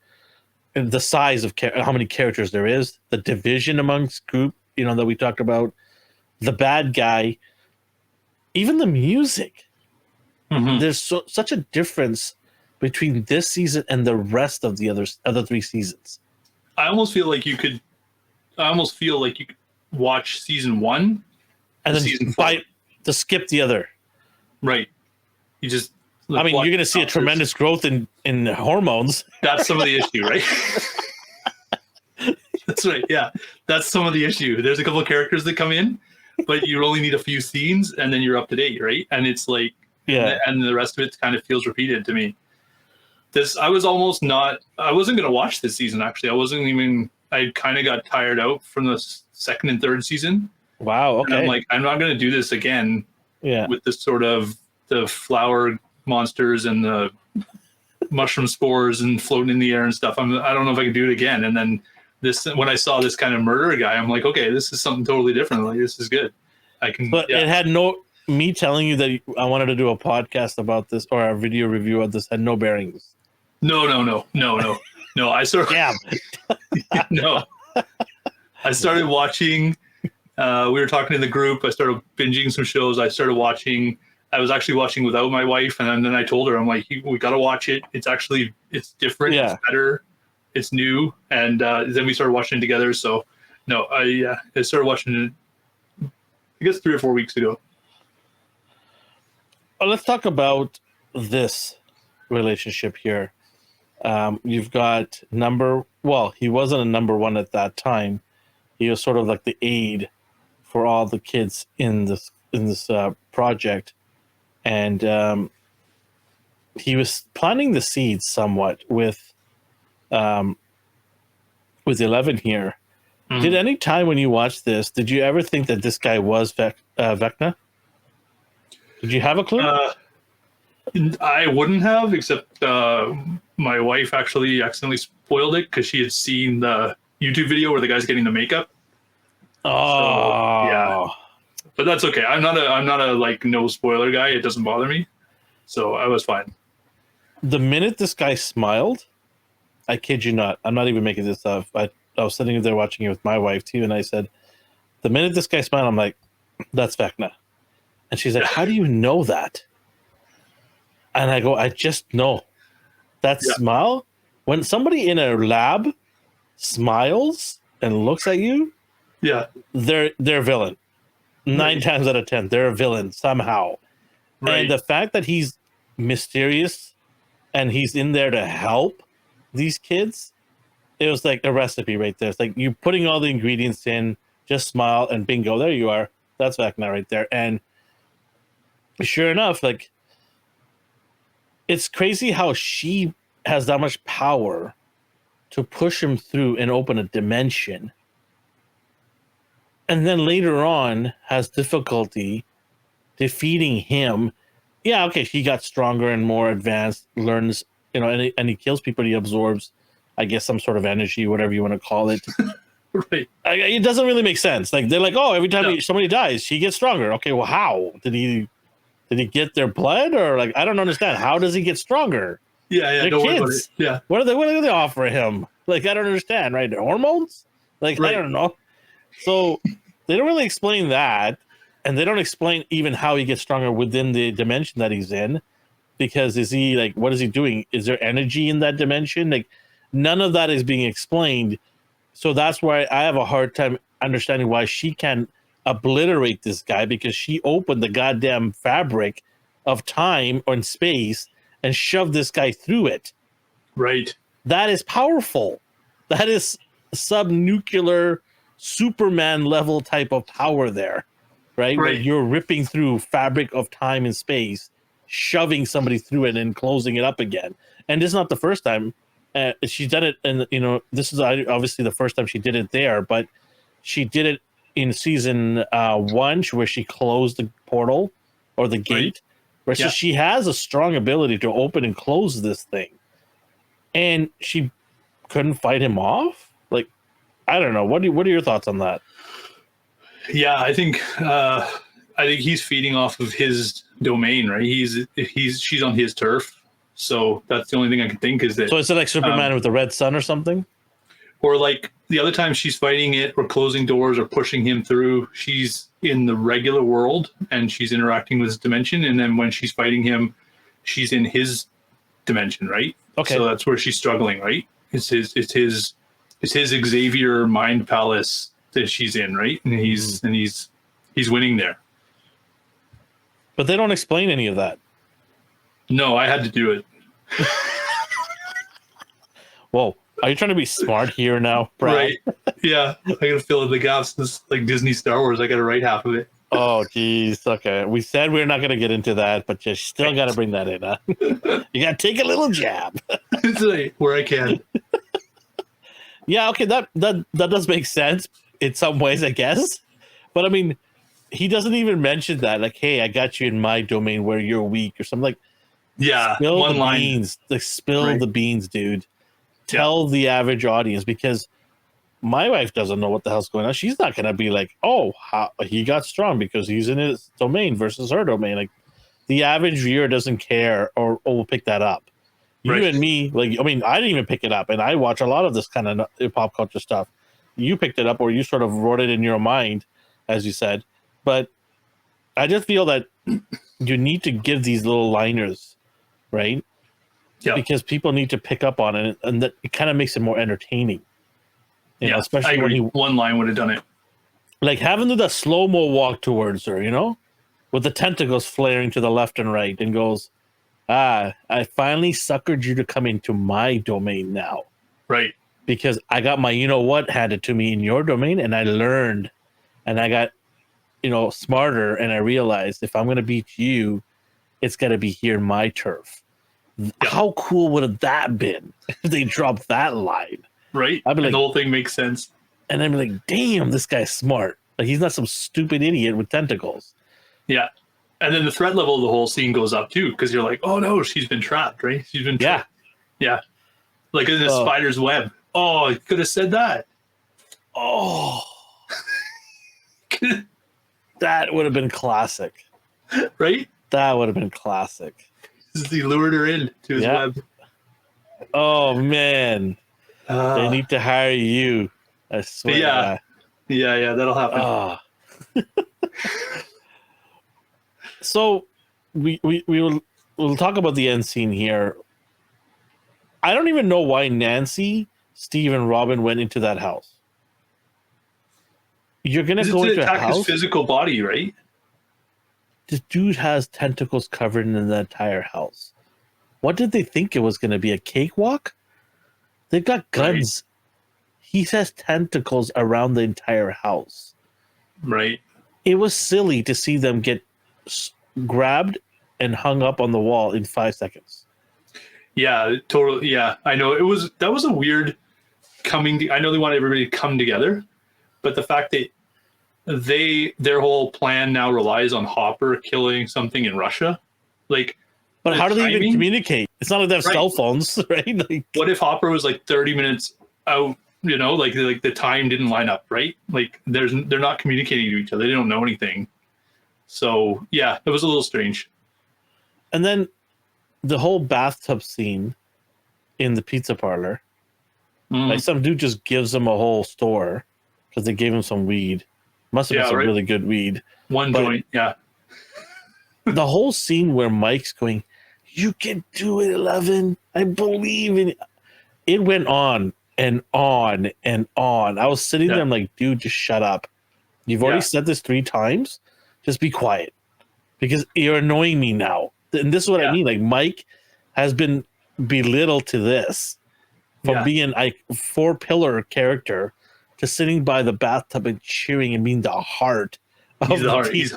and the size of how many characters there is, the division amongst group, that we talked about, the bad guy, even the music. Mm-hmm. There's such a difference between this season and the rest of the other 3 seasons. I almost feel like you could watch season 1 and then season 4 to skip the other. Right. You just. You're going to see a tremendous growth in hormones. That's some of the issue, right? That's right. Yeah, that's some of the issue. There's a couple of characters that come in, but you only need a few scenes, and then you're up to date, right? And it's like, and the rest of it kind of feels repeated to me. I wasn't going to watch this season, actually. I kind of got tired out from the 2nd and 3rd season. Wow, okay. And I'm like, I'm not going to do this again with this sort of the flower monsters and the mushroom spores and floating in the air and stuff. I don't know if I can do it again. And then when I saw this kind of murder guy, I'm like, okay, this is something totally different. Like, this is good. But it had me telling you that I wanted to do a podcast about this or a video review of this had no bearings. No. I sort of, no. I started watching. We were talking in the group. I started binging some shows. I was actually watching without my wife, and then I told her, I'm like, we got to watch it. It's different. Yeah. It's better. It's new. And then we started watching it together. So, no, I started watching it, I guess, 3 or 4 weeks ago. Well, let's talk about this relationship here. You've got he wasn't a number 1 at that time. He was sort of like the aide for all the kids in this project. And he was planting the seeds somewhat with 11 here. Mm-hmm. Did any time when you watched this, did you ever think that this guy was Vecna? Did you have a clue? I wouldn't have, except my wife actually accidentally spoiled it because she had seen the YouTube video where the guy's getting the makeup. Oh, so, yeah. But that's okay. I'm not a like no spoiler guy. It doesn't bother me. So I was fine. The minute this guy smiled, I kid you not, I'm not even making this up. I was sitting there watching it with my wife too, and I said, the minute this guy smiled, I'm like, that's Vecna. And she's like, how do you know that? And I go, I just know. That smile, when somebody in a lab smiles and looks at you, they're a villain. 9 times out of 10, they're a villain somehow. Right. And the fact that he's mysterious and he's in there to help these kids, it was like a recipe right there. It's like you putting all the ingredients in, just smile and bingo, there you are. That's Vecna right there. And sure enough, like, it's crazy how she has that much power to push him through and open a dimension. And then later on has difficulty defeating him. Yeah, okay, he got stronger and more advanced, learns and he kills people. He absorbs, I guess, some sort of energy, whatever you want to call it. Right. It doesn't really make sense. Like they're like, oh, every time somebody dies, he gets stronger. Okay, well, how did he get their blood, or like I don't understand. How does he get stronger? Yeah, They're don't kids. worry about it. Yeah. What are they offering him? Like I don't understand. Right? Hormones? Like I don't know. So they don't really explain that, and they don't explain even how he gets stronger within the dimension that he's in. Because is he like, what is he doing? Is there energy in that dimension? Like none of that is being explained. So that's why I have a hard time understanding why she can obliterate this guy, because she opened the goddamn fabric of time and space and shoved this guy through it. Right. That is powerful. That is subnuclear Superman level type of power there, right? Where you're ripping through fabric of time and space, shoving somebody through it and closing it up again. And this is not the first time. She's done it, and this is obviously the first time she did it there, but she did it in season 1, where she closed the portal or the gate. Right. So she has a strong ability to open and close this thing, and she couldn't fight him off. Like, I don't know. What are your thoughts on that? Yeah, I think he's feeding off of his domain, right? She's on his turf. So that's the only thing I can think is that. So is it like Superman with the red sun or something? Or like the other time she's fighting it or closing doors or pushing him through, she's in the regular world and she's interacting with his dimension. And then when she's fighting him, she's in his dimension, right? Okay. So that's where she's struggling, right? It's his Xavier mind palace that she's in, right? And he's winning there. But they don't explain any of that. No, I had to do it. Whoa. Are you trying to be smart here now, Brad? Right. Yeah. I got to fill in the gaps. This like Disney Star Wars. I got to write half of it. Oh, geez. Okay. We said we're not going to get into that, but you still got to bring that in, huh? You got to take a little jab. It's like where I can. Yeah, okay. That does make sense in some ways, I guess. But I mean, he doesn't even mention that. Like, hey, I got you in my domain where you're weak or something. Like, yeah, spill one the line. beans. Like, spill the beans, dude. Tell the average audience, because my wife doesn't know what the hell's going on. She's not going to be like, oh, he got strong because he's in his domain versus her domain. Like, the average viewer doesn't care or will pick that up. You and me, like, I mean, I didn't even pick it up, and I watch a lot of this kind of pop culture stuff. You picked it up, or you sort of wrote it in your mind, as you said. But I just feel that you need to give these little liners, right? Yeah. Because people need to pick up on it, and that it kind of makes it more entertaining. You know, especially when one line would have done it. Like having to do that slow-mo walk towards her, with the tentacles flaring to the left and right, and goes, I finally suckered you to come into my domain now. Right. Because I got my you-know-what handed to me in your domain, and I learned, and I got, smarter, and I realized if I'm going to beat you, it's got to be here in my turf. Yeah. How cool would have that been if they dropped that line? Right. I'd be like, the whole thing makes sense. And I'd be like, damn, this guy's smart. Like, he's not some stupid idiot with tentacles. Yeah. And then the threat level of the whole scene goes up too, because you're like, oh no, she's been trapped, right? She's been trapped. Yeah. Like in a spider's web. Oh, I could have said that. Oh. That would have been classic. Right? That would have been classic. He lured her in to his web. Oh, man. They need to hire you. I swear. Yeah. Yeah, that'll happen. So we'll talk about the end scene here. I don't even know why Nancy, Steve, and Robin went into that house. You're gonna go into a house. His physical body, right? This dude has tentacles covered in the entire house. What did they think it was going to be? A cakewalk? They've got guns. Right. He has tentacles around the entire house. Right. It was silly to see them get grabbed and hung up on the wall in 5 seconds. Yeah, totally. Yeah, I know. That was a weird coming. I know they want everybody to come together, but the fact that their whole plan now relies on Hopper killing something in Russia, like But the how do they even timing? communicate? It's not like they have Right. cell phones, right? Like, What if Hopper was like 30 minutes out? You know, like the time didn't line up, right? Like they're not communicating to each other. They don't know anything. So yeah, it was a little strange. and then the whole bathtub scene in the pizza parlor. Like some dude just gives them a whole store because they gave him some weed. Must have been some really good weed. One joint, yeah. The whole scene where Mike's going, "You can do it, Elvin. I believe in it." It went on and on and on. I was sitting there, I'm like, dude, just shut up. You've already said this 3 times. Just be quiet. Because you're annoying me now. And this is what I mean. Like, Mike has been belittled to this. From being like 4-pillar character to sitting by the bathtub and cheering and being the heart of He's the heart. team.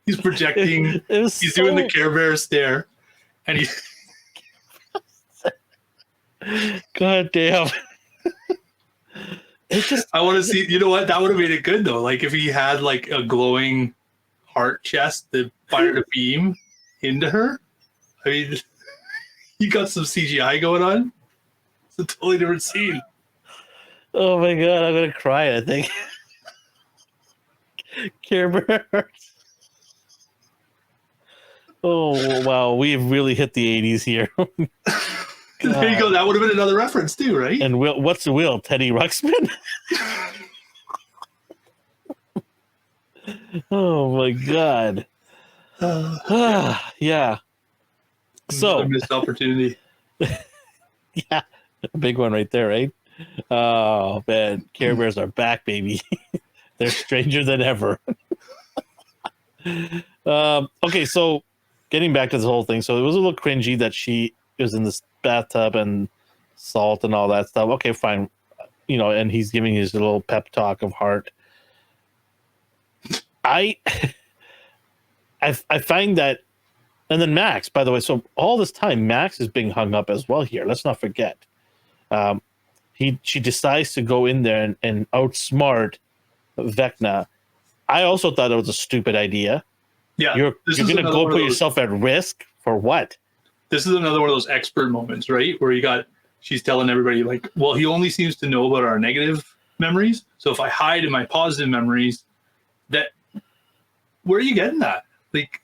He's projecting. He's doing the Care Bear stare. And he God damn. It's just, I want to see, you know what? That would have made it good though. Like if he had like a glowing heart chest that fired a beam into her. I mean, you got some CGI going on. It's a totally different scene. Oh my god, I'm gonna cry, I think. Care Bears. Oh wow, we've really hit the 80s here. There you go. That would have been another reference too, right? And what's the Will? Teddy Ruxpin? Oh my god. Yeah. So another missed opportunity. Yeah, a big one right there, right? Oh man, Care Bears are back, baby. They're stranger than ever. Okay, so getting back to this whole thing, so it was a little cringy that she was in this bathtub and salt and all that stuff. Okay, fine, you know, and he's giving his little pep talk of heart. I find that, and then Max, by the way, so all this time Max is being hung up as well here. Let's not forget. She decides to go in there and outsmart Vecna. I also thought it was a stupid idea. Yeah, you're going to go put yourself at risk for what? This is another one of those expert moments, right? Where she's telling everybody like, well, he only seems to know about our negative memories. So if I hide in my positive memories, where are you getting that? Like,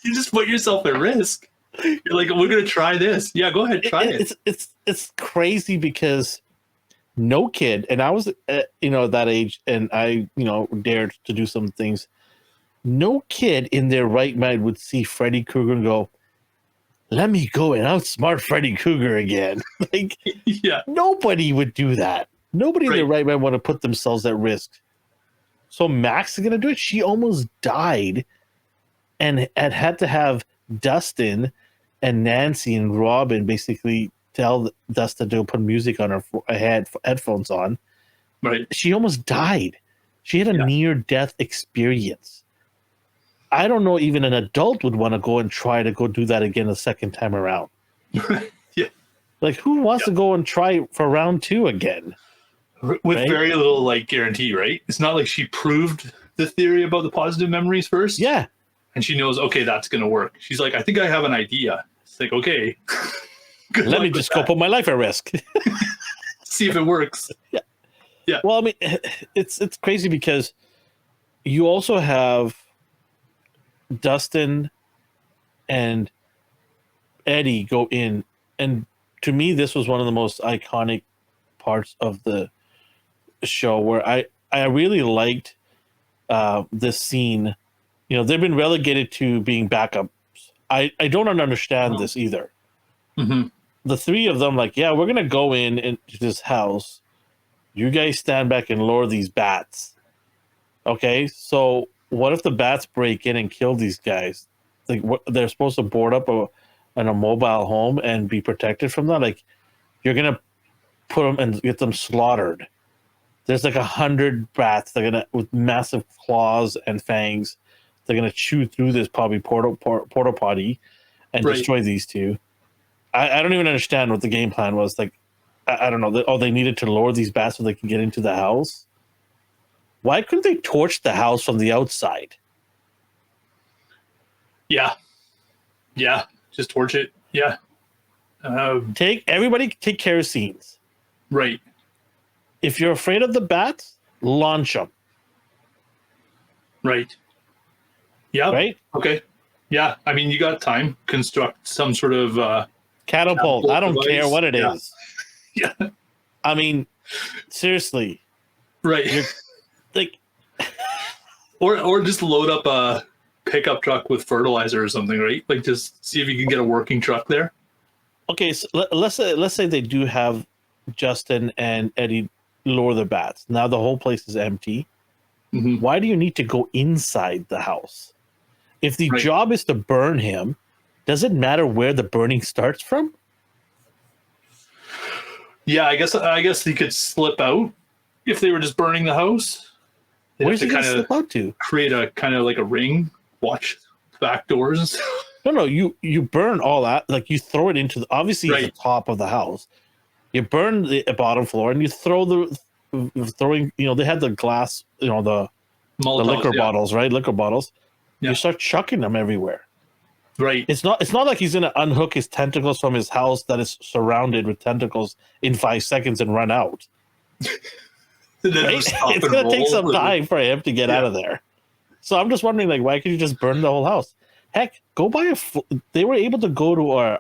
you just put yourself at risk. You're like, we're going to try this. Yeah, go ahead, try it. It's crazy because no kid, and I was, that age, and I, dared to do some things. No kid in their right mind would see Freddy Krueger and go, let me go and outsmart Freddy Krueger again. Like, yeah, nobody would do that. Nobody in their right mind want to put themselves at risk. So Max is going to do it. She almost died and had to have Dustin and Nancy and Robin basically tell Dustin to put music on her headphones on. Right. She almost died. She had a near-death experience. I don't know, even an adult would want to go and try to go do that again a second time around. Yeah. Like, who wants to go and try for round 2 again? With very little guarantee, right? It's not like she proved the theory about the positive memories first. Yeah. And she knows, okay, that's going to work. She's like, I think I have an idea. It's like, okay. Let me just go put my life at risk. See if it works. Yeah. Yeah. Well, I mean, it's crazy because you also have Dustin and Eddie go in. And to me, this was one of the most iconic parts of the show where I really liked this scene. They've been relegated to being backups. I don't understand this either. Mm-hmm. The 3 of them, like, yeah, we're gonna go into this house. You guys stand back and lure these bats. Okay, so what if the bats break in and kill these guys? Like, they're supposed to board up in a mobile home and be protected from that. Like, you're gonna put them and get them slaughtered. There's like 100 bats. They're gonna, with massive claws and fangs, they're gonna chew through this probably porta potty and destroy these 2. I don't even understand what the game plan was. Like, I don't know. They needed to lure these bats so they can get into the house. Why couldn't they torch the house from the outside? Yeah. Yeah. Just torch it. Yeah. Everybody take kerosene. Right. If you're afraid of the bats, launch them. Right. Yeah. Right? Okay. Yeah. I mean, you got time. Construct some sort of Catapult. I don't device. care what it Yeah. is. Yeah. I mean, seriously. Right. Like, or just load up a pickup truck with fertilizer or something, right? Like just see if you can get a working truck there. okay, so let's say they do have Justin and Eddie lure the bats. Now the whole place is empty. Mhm. Why do you need to go inside the house? If the Right. job is to burn him, does it matter where the burning starts from? Yeah, I guess he could slip out if they were just burning the house. They'd have Where's to he going to kind of slip out to? create a kind of like a ring, watch back doors and stuff. No, you burn all that. Like you throw it into obviously Right. the top of the house. You burn the bottom floor and you throw throwing. They had the glass. The Molotovs, liquor yeah. bottles, right? Liquor bottles. Yeah. You start chucking them everywhere. Right. It's not like he's gonna unhook his tentacles from his house that is surrounded with tentacles in 5 seconds and run out. And then Right? just stop It's and gonna take roll. some time for him to get Yeah. out of there. So I'm just wondering, like, why could you just burn the whole house? Heck, go buy they were able to go to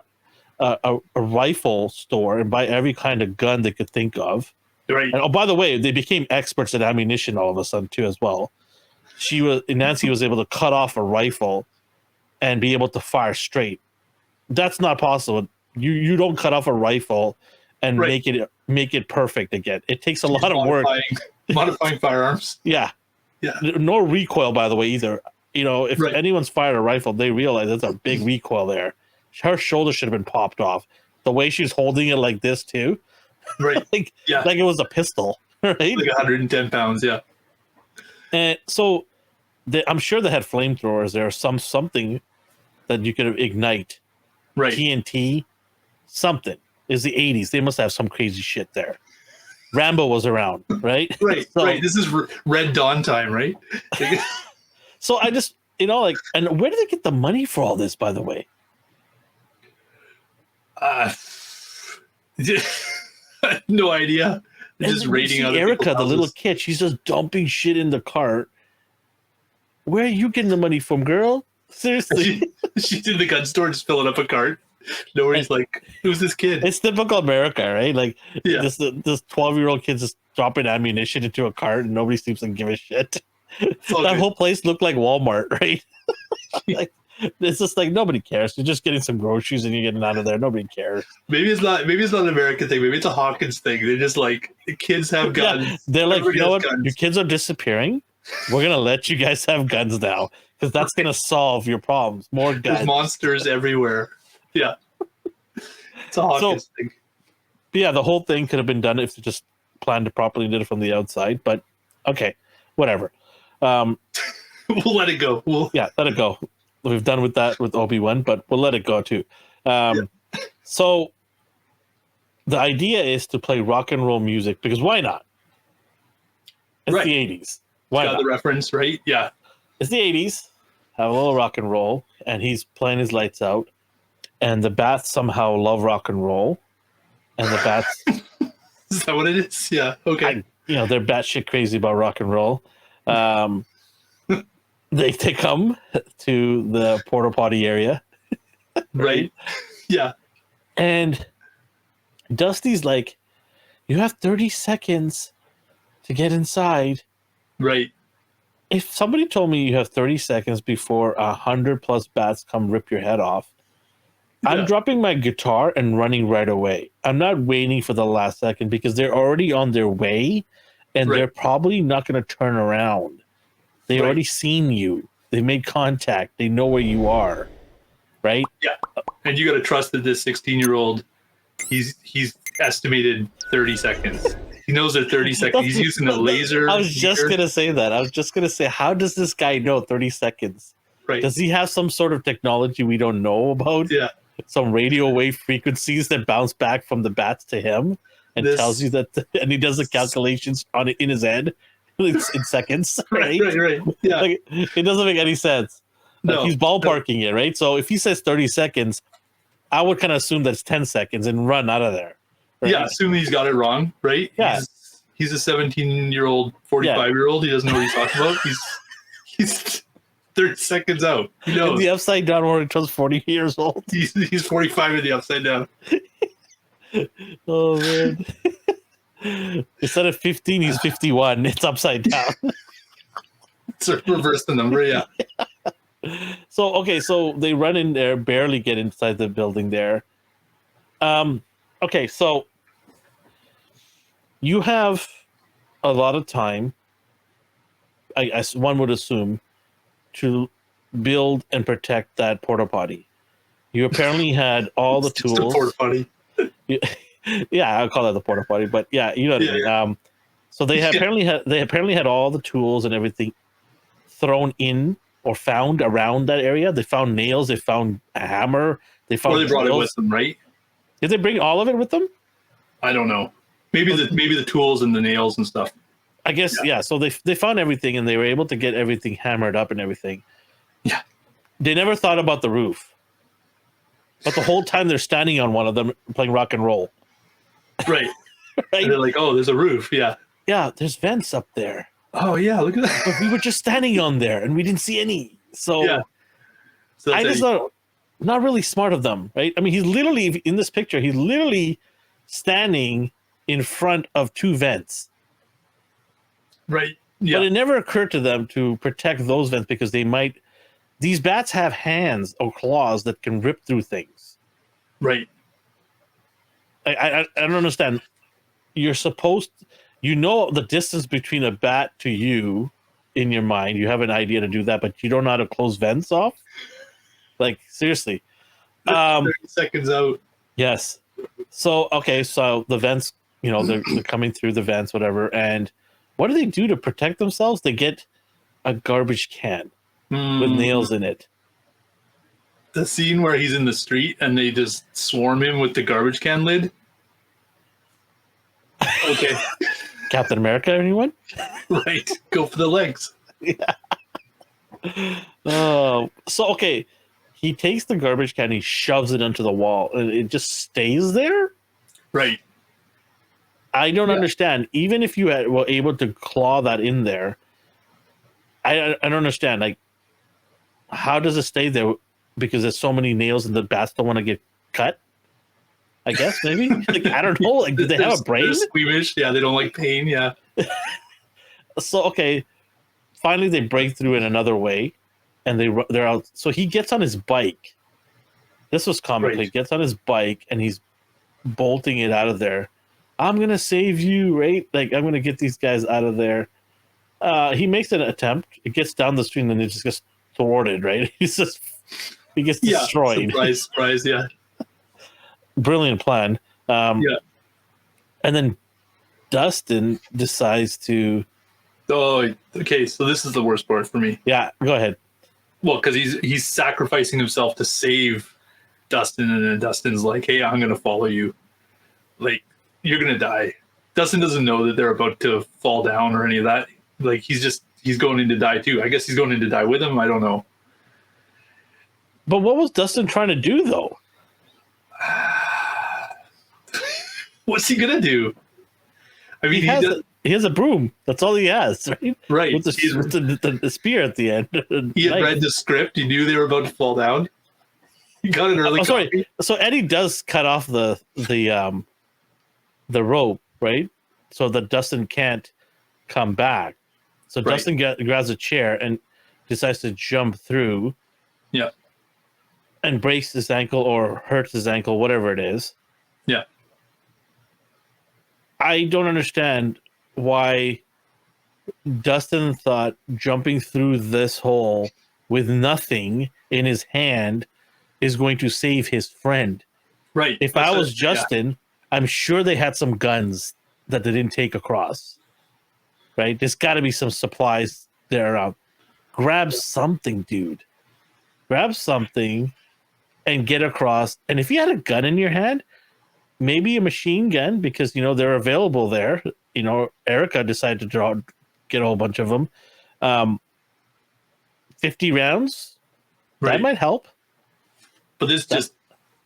a rifle store and buy every kind of gun they could think of. Right. And by the way, they became experts at ammunition all of a sudden too, as well. Nancy was able to cut off a rifle and be able to fire straight. That's not possible. You don't cut off a rifle and Right. make it perfect again. It takes a lot of work. Modifying firearms. Yeah. Yeah. No recoil, by the way, either. If Right. anyone's fired a rifle, they realize there's a big recoil there. Her shoulder should have been popped off. The way she's holding it like this too, Right. like Yeah. like it was a pistol, right? Like 110 pounds. Yeah. And so I'm sure they had flamethrowers there, something that you could ignite. Right. TNT, something. Is the 80s. They must have some crazy shit there. Rambo was around, right? Right. So- Right. This is Red Dawn time, right? So I just, and where did they get the money for all this, by the way? No idea. They're And just then we raiding see other Erica, people's the little houses. kid, she's just dumping shit in the cart. Where are you getting the money from, girl? Seriously. She's in the gun store just filling up a cart. Nobody's like, who's this kid? It's typical America, right? Like Yeah. this 12-year-old kid's just dropping ammunition into a cart and nobody seems to give a shit. all That good. whole place looked like Walmart, right? Like, it's just like nobody cares. You're just getting some groceries and you're getting out of there. Nobody cares. Maybe it's not an American thing. Maybe it's a Hawkins thing. They're just like, the kids have guns. Yeah, they're like, Everybody you know has what? guns. Your kids are disappearing. We're gonna let you guys have guns now because that's gonna solve your problems. More There's guns. monsters everywhere. Yeah. It's a Hawkins thing. But yeah, the whole thing could have been done if they just planned it properly and did it from the outside. But okay, whatever. We'll let it go. Yeah, let it go. We've done with that with Obi-Wan, but we'll let it go too. So the idea is to play rock and roll music because why not? It's Right. the 80s. Why Got not? the reference, right? Yeah. It's the 80s. Have a little rock and roll, and he's playing his lights out. And the bats somehow love rock and roll. And the bats, Is that what it is? Yeah. Okay. they're batshit crazy about rock and roll. They come to the porta potty area, right. Yeah. and Dusty's like, "You have 30 seconds to get inside." Right. If somebody told me you have 30 seconds before 100+ bats come rip your head off, I'm Yeah. dropping my guitar and running right away. I'm not waiting for the last second because they're already on their way and Right. they're probably not going to turn around. They Right. already seen you. They made contact. They know where you are. Right? And you got to trust that this 16-year-old, he's estimated 30 seconds. He knows they're 30 seconds. He's using a laser. I was just meter. going to say that. I was just going to say, how does this guy know 30 seconds? Right. Does he have some sort of technology we don't know about? Yeah. Some radio wave frequencies that bounce back from the bats to him and This- tells you that, and he does the calculations on it in his head in seconds, right? Right. Yeah. Like, it doesn't make any sense. Like No, he's ballparking it, right? So if he says 30 seconds, I would kind of assume that's 10 seconds and run out of there. Right? Yeah, assuming he's got it wrong, right? Yeah. He's a 17-year-old, 45-year-old. He doesn't know what he's talking about. He's 30 seconds out. He In knows. the upside down world, Trump's 40 years old. He's 45 in the upside down. Oh man. Instead of 15, he's 51. It's upside down. It's a reverse the number, yeah. So okay, so they run in there, barely get inside the building there. Okay, so you have a lot of time, as one would assume, to build and protect that porta potty. You apparently had all the It's just a tools. porta potty. Yeah, I'll call that the porta potty, but yeah, you know what I mean. So they apparently had all the tools and everything thrown in or found around that area. They found nails, they found a hammer, they found. Or they brought it drills. with them, right? Did they bring all of it with them? I don't know. Maybe the tools and the nails and stuff. I guess yeah. So they found everything and they were able to get everything hammered up and everything. Yeah. They never thought about the roof, but the whole time they're standing on one of them playing rock and roll. Right. Right? And they're like, oh, there's a roof. Yeah. Yeah, there's vents up there. Oh, yeah. Look at that. But we were just standing on there and we didn't see any. So, Yeah. So I that's just thought not really smart of them, right? I mean, he's literally in this picture, he's literally standing in front of two vents. right. Yeah. But it never occurred to them to protect those vents because these bats have hands or claws that can rip through things. Right. I don't understand. You're supposed, the distance between a bat to you in your mind. You have an idea to do that, but you don't know how to close vents off. Like seriously. 30 seconds out. Yes. So okay, so the vents, they're coming through the vents, whatever. And what do they do to protect themselves? They get a garbage can with nails in it. The scene where he's in the street and they just swarm him with the garbage can lid. Okay. Captain America, anyone? Right. Go for the legs. Oh, so okay. He takes the garbage can, he shoves it onto the wall, and it just stays there. Right. I don't understand. Even if you were able to claw that in there, I don't understand. Like, how does it stay there? Because there's so many nails, and the bats don't want to get cut. I guess maybe. Like, I don't know. Like, do they have a brain? They're squeamish. Yeah, they don't like pain. Yeah. So okay, finally they break through in another way, and they're out. So he gets on his bike. This was comical. Right. He gets on his bike and he's bolting it out of there. I'm gonna save you, right? Like I'm gonna get these guys out of there. He makes an attempt. It gets down the street and then it just gets thwarted, right? He gets destroyed. Surprise, yeah. Brilliant plan. Yeah. And then Dustin decides to. Oh, okay. So this is the worst part for me. Yeah, go ahead. Well, because he's sacrificing himself to save Dustin, and then Dustin's like, "Hey, I'm gonna follow you. Like, you're gonna die." Dustin doesn't know that they're about to fall down or any of that. Like, he's going in to die too. I guess he's going in to die with him. I don't know. But what was Dustin trying to do though? What's he gonna do? I mean, he has a broom. That's all he has, right? Right. With the spear at the end. He had read the script. He knew they were about to fall down. He got an early. Sorry. So Eddie does cut off the rope, right? So that Dustin can't come back. So Right. Dustin grabs a chair and decides to jump through. Yeah. And breaks his ankle or hurts his ankle, whatever it is. Yeah. I don't understand why Dustin thought jumping through this hole with nothing in his hand is going to save his friend. Right. If I was Justin, I'm sure they had some guns that they didn't take across. Right? There's got to be some supplies there around. Grab something, dude. Grab something and get across. And if you had a gun in your hand, maybe a machine gun, because they're available there. Erica decided to get a whole bunch of them. 50 rounds, That might help. But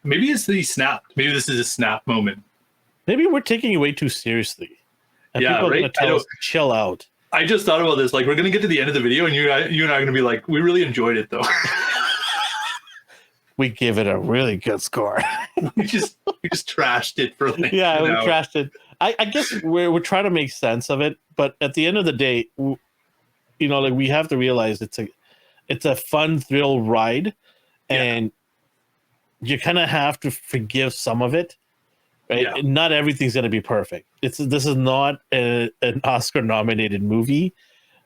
maybe it's the snapped. Maybe this is a snap moment. Maybe we're taking it way too seriously. And people are going to tell us to chill out. I just thought about this. Like, we're going to get to the end of the video, and you and I are going to be like, we really enjoyed it, though. We give it a really good score. we just trashed it for like we trashed it. I guess we're trying to make sense of it, but at the end of the day, like we have to realize it's a fun thrill ride, and you kind of have to forgive some of it. Right? Yeah. Not everything's going to be perfect. This is not an Oscar-nominated movie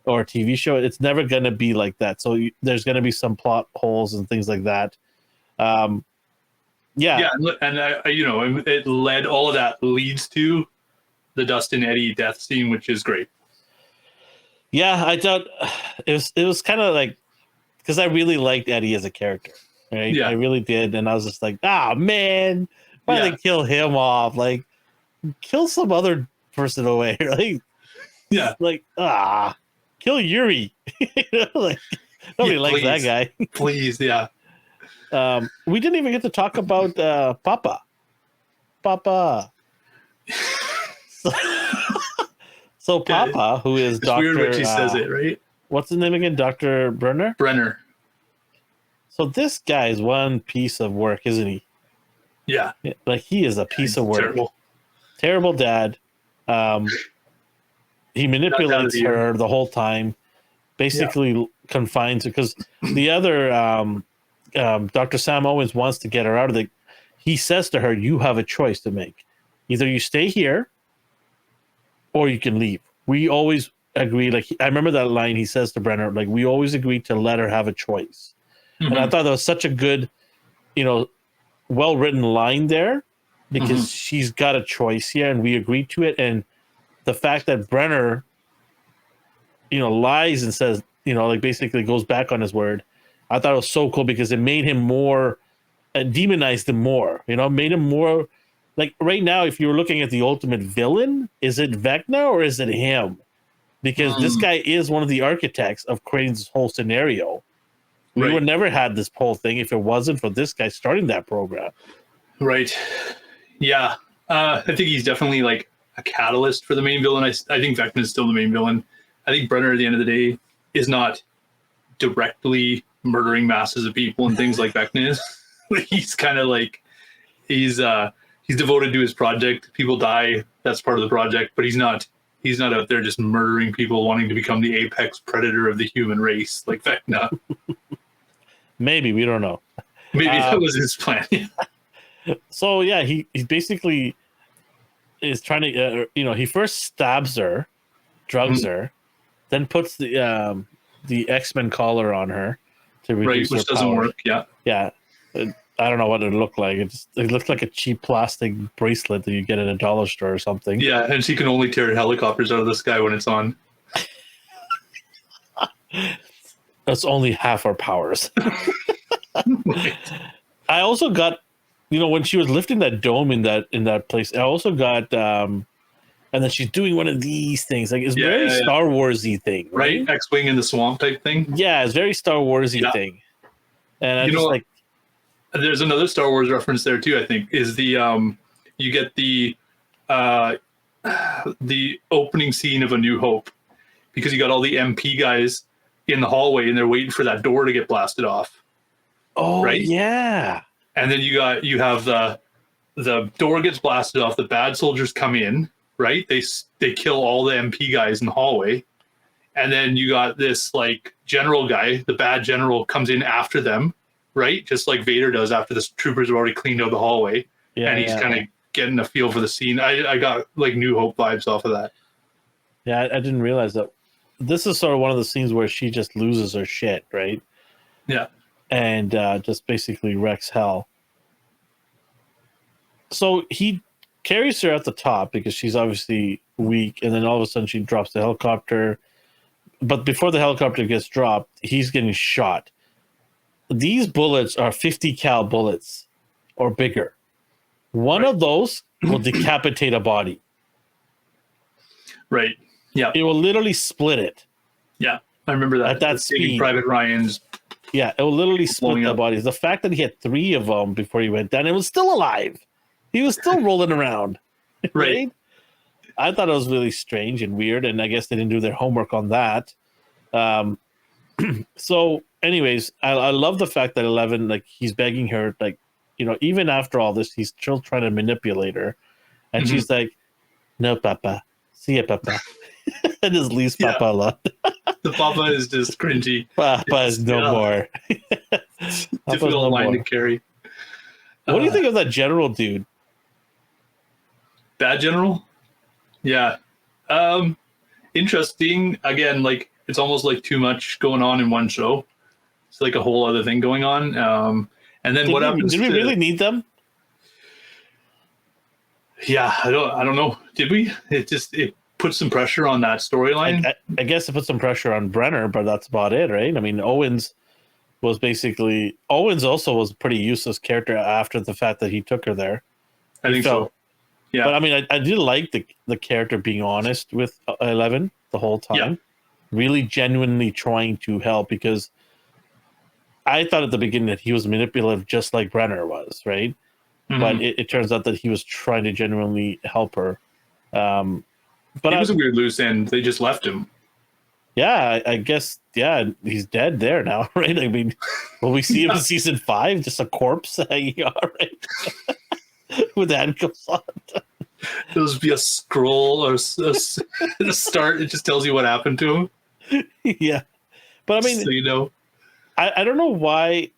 or a TV show. It's never going to be like that. So there's going to be some plot holes and things like that. And it led, all of that leads to the Dustin Eddie death scene, which is great. Yeah, I thought it was kind of like, because I really liked Eddie as a character, right? Yeah. I really did, and I was just like, man, why did they kill him off? Like, kill some other person away, right? Yeah, like kill Yuri. Like nobody likes that guy. Please, yeah. We didn't even get to talk about Papa. So Papa, who is Dr. Weird when she says it, right? What's his name again? Dr. Brenner. So this guy is one piece of work, isn't he? Yeah. Like, he is a piece of work. Terrible dad. He manipulates her the whole time. Basically confines her, because the other Dr. Sam Owens wants to get her out of the. He says to her, "You have a choice to make. Either you stay here, or you can leave." We always agree. Like, I remember that line he says to Brenner. Like, we always agreed to let her have a choice, and I thought that was such a good, well written line there, because she's got a choice here, and we agreed to it. And the fact that Brenner, lies and says, like, basically goes back on his word. I thought it was so cool, because it made him more, demonized him more, made him more like, right now, if you were looking at the ultimate villain, is it Vecna or is it him? Because this guy is one of the architects of creating this whole scenario. We would never had this whole thing if it wasn't for this guy starting that program. Right. Yeah. I think he's definitely like a catalyst for the main villain. I think Vecna is still the main villain. I think Brenner, at the end of the day, is not directly murdering masses of people and things like Vecna is. He's kind of like, he's devoted to his project. People die. That's part of the project, but he's not out there just murdering people, wanting to become the apex predator of the human race like Vecna. Maybe, we don't know. Maybe that was his plan. So yeah, he basically is trying to, he first stabs her, drugs her, then puts the X-Men collar on her to reduce her which doesn't power. work. Yeah. Yeah. I don't know what it looked like. It looked like a cheap plastic bracelet that you get at a dollar store or something. Yeah, and she can only tear helicopters out of the sky when it's on. That's only half our powers. Right. I also got, when she was lifting that dome in that place, I also got, and then she's doing one of these things. Like, it's very Star Wars-y thing. Right? X-Wing in the swamp type thing? Yeah, it's very Star Wars-y thing. And I just like... There's another Star Wars reference there too, I think, is the you get the opening scene of A New Hope, because you got all the MP guys in the hallway and they're waiting for that door to get blasted off. Oh, right? Yeah. And then you have the door gets blasted off, the bad soldiers come in, right? They kill all the MP guys in the hallway. And then you got this like general guy, the bad general, comes in after them. Right, just like Vader does after the troopers have already cleaned out the hallway, and he's kind of getting a feel for the scene. I got like New Hope vibes off of that. Yeah, I didn't realize that. This is sort of one of the scenes where she just loses her shit, right? Yeah, and just basically wrecks hell. So he carries her at the top because she's obviously weak, and then all of a sudden she drops the helicopter. But before the helicopter gets dropped, he's getting shot. These bullets are 50 cal bullets or bigger. One of those will decapitate a body. Right. Yeah. It will literally split it. Yeah. I remember that. At that speed. Private Ryan's Yeah, it will literally split Blowing the up. bodies. The fact that he had 3 of them before he went down, it was still alive. He was still rolling around, Right. right? I thought it was really strange and weird, and I guess they didn't do their homework on that. Um, so, anyways, I love the fact that 11, like, he's begging her, like, even after all this, he's still trying to manipulate her, and Mhm. she's like, "No, Papa, see ya, Papa," and just leaves Yeah. Papa alone. The Papa is just cringy. Papa is no Yeah. more. Papa's Difficult no line more. to carry. What do you think of that general dude? Bad General? Yeah. Interesting. Again, like it's almost like too much going on in one show. It's like a whole other thing going on. And then what happens? Did we really need them? Yeah, I don't know. Did we? It put some pressure on that storyline. I guess it put some pressure on Brenner, but that's about it, right? I mean, Owens also was a pretty useless character after the fact that he took her there. I think so. Yeah. But I mean, I did like the character being honest with 11 the whole time. Yeah. Really genuinely trying to help, because I thought at the beginning that he was manipulative just like Brenner was, right? Mhm. But it turns out that he was trying to genuinely help her. But it was a weird loose end. They just left him. Yeah, I guess, yeah, he's dead there now, right? I mean, will we see him in season 5? Just a corpse hanging out, right? With the handcuffs on. There'll just be a scroll or a start. It just tells you what happened to him. Yeah. But I mean, so you know. I don't know why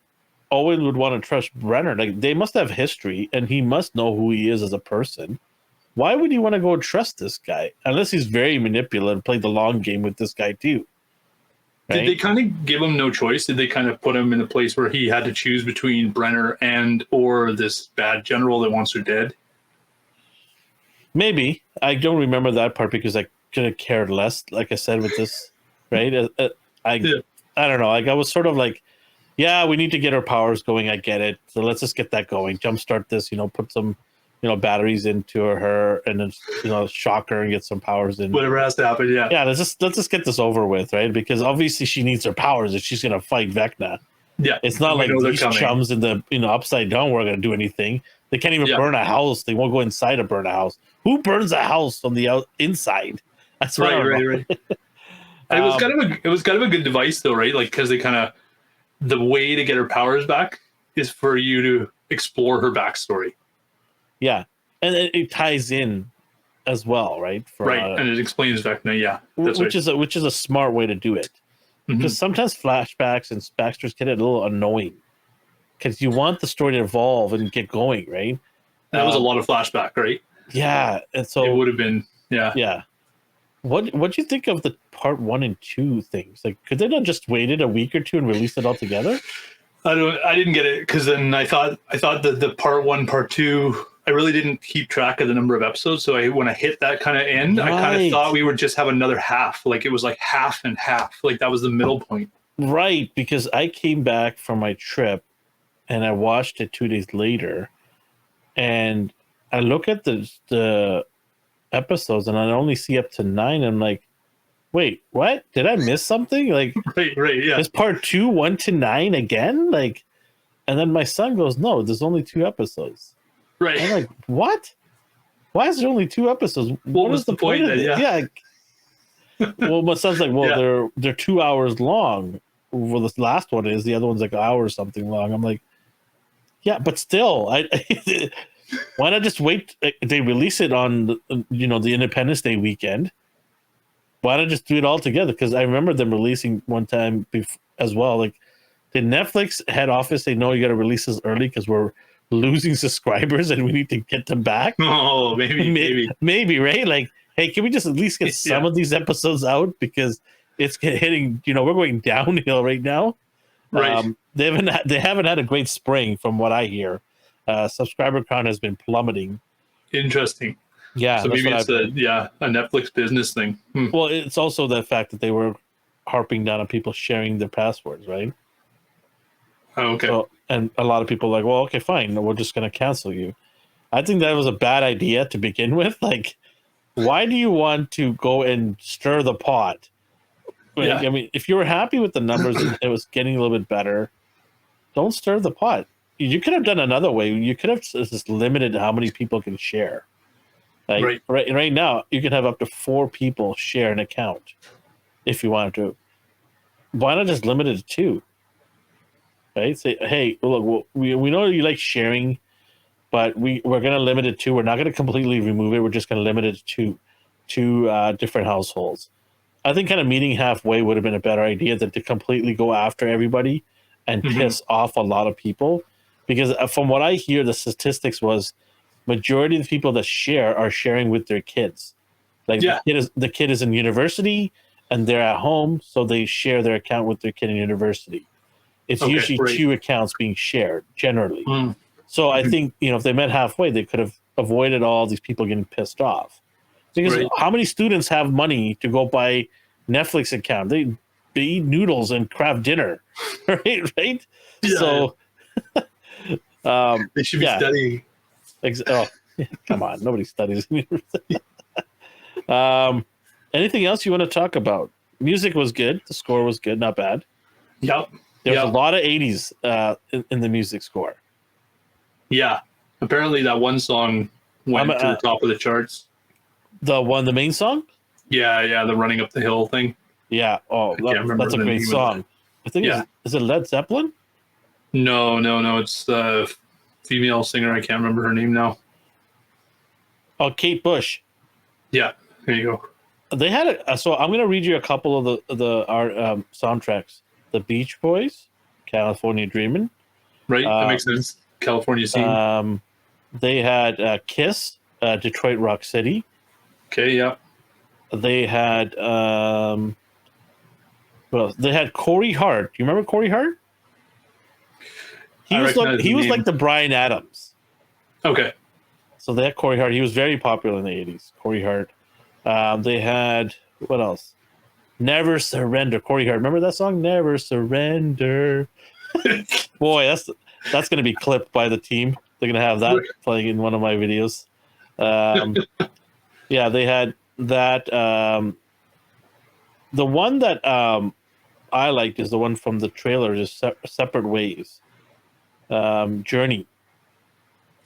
Owen would want to trust Brenner. Like, they must have history, and he must know who he is as a person. Why would you want to go and trust this guy? Unless he's very manipulative, play the long game with this guy too. Right? Did they kind of give him no choice? Did they kind of put him in a place where he had to choose between Brenner or this bad general that wants her dead? Maybe. I don't remember that part because I could have cared less, like I said, with this, right? I don't know. Like, I was sort of like, yeah, we need to get our powers going. I get it. So let's just get that going. Jumpstart this, put some, batteries into her and then, shock her and get some powers in. Whatever has to happen, yeah. Yeah, let's just get this over with, right? Because obviously she needs her powers if she's going to fight Vecna. Yeah. It's not like these chums in the, upside down were going to do anything. They can't even burn a house. They won't go inside to burn a house. Who burns a house on the inside? That's right. It was kind of a good device though, right? Like, because the way to get her powers back is for you to explore her backstory. Yeah, and it ties in as well, right? And it explains Vecna, yeah. Which is a smart way to do it. Because sometimes flashbacks and backstories get a little annoying. Because you want the story to evolve and get going, right? That was a lot of flashback, right? Yeah, and so it would have been, yeah. Yeah. What do you think of the part 1 and 2 things? Like, could they not just waited a week or two and release it all together? I didn't get it because then I thought that the part 1, part 2, I really didn't keep track of the number of episodes. So when I hit that kind of end, I kind of thought we would just have another half. Like, it was like half and half. Like, that was the middle point. Right, because I came back from my trip and I watched it 2 days later, and I look at the episodes and I only see up to 9. I'm like, wait, what? Did I miss something? Like, right, yeah. Is part 2 1 to 9 again? Like, and then my son goes, no, there's only 2 episodes. Right. I'm like, what? Why is there only 2 episodes? What was the point of it? Yeah. Well, my son's like, well, they're 2 hours long. Well, this last one is, the other one's like an hour or something long. I'm like, yeah, but still, why not just wait? They release it on the Independence Day weekend. Why not just do it all together? Because I remember them releasing one time as well. Like, did Netflix head office say, no, you got to release this early because we're losing subscribers and we need to get them back? Oh, maybe, right? Like, hey, can we just at least get some of these episodes out, because it's hitting, we're going downhill right now. Right. They haven't had a great spring from what I hear. Subscriber count has been plummeting. Interesting. Yeah. So maybe it's a Netflix business thing. Well, it's also the fact that they were harping down on people sharing their passwords, right? Oh, okay. So, and a lot of people are like, well, okay, fine, we're just going to cancel you. I think that was a bad idea to begin with. Like, why do you want to go and stir the pot Right? Yeah. I mean, if you were happy with the numbers and it was getting a little bit better, don't stir the pot. You could have done another way. You could have just limited how many people can share. Like Right. right now, you can have up to 4 people share an account if you wanted to. Why not just limit it to 2? Right? Say, hey, look, we know you like sharing, but we're going to limit it to. We're not going to completely remove it. We're just going to limit it to 2 different households. I think kind of meeting halfway would have been a better idea than to completely go after everybody and piss off a lot of people. Because from what I hear, the statistics was majority of the people that share are sharing with their kids. Like the kid is in university and they're at home, so they share their account with their kid in university. It's usually 2 accounts being shared generally. So I think, if they met halfway, they could have avoided all these people getting pissed off. Because how many students have money to go buy Netflix account? They eat noodles and craft dinner, right? Yeah. So they should be studying. Come on, nobody studies. Anything else you want to talk about? Music was good. The score was good, not bad. Yep. There's a lot of 80s in the music score. Yeah. Apparently that one song went to the top of the charts. The main song? Yeah, the Running Up the Hill thing. Yeah. Oh, that's a great song. I think is it Led Zeppelin? No. It's the female singer. I can't remember her name now. Oh, Kate Bush. Yeah, there you go. They had so I'm going to read you a couple of our soundtracks. The Beach Boys, California Dreamin'. Right, that makes sense. California Scene. They had Kiss, Detroit Rock City. Okay, yeah. They had they had Corey Hart. Do you remember Corey Hart? He was like the Bryan Adams. Okay. So they had Corey Hart. He was very popular in the 80s. Corey Hart. They had what else? Never Surrender. Corey Hart. Remember that song? Never Surrender. Boy, that's going to be clipped by the team. They're going to have that playing in one of my videos. Yeah, they had that. The one that I liked is the one from the trailer, just Separate Ways. Journey.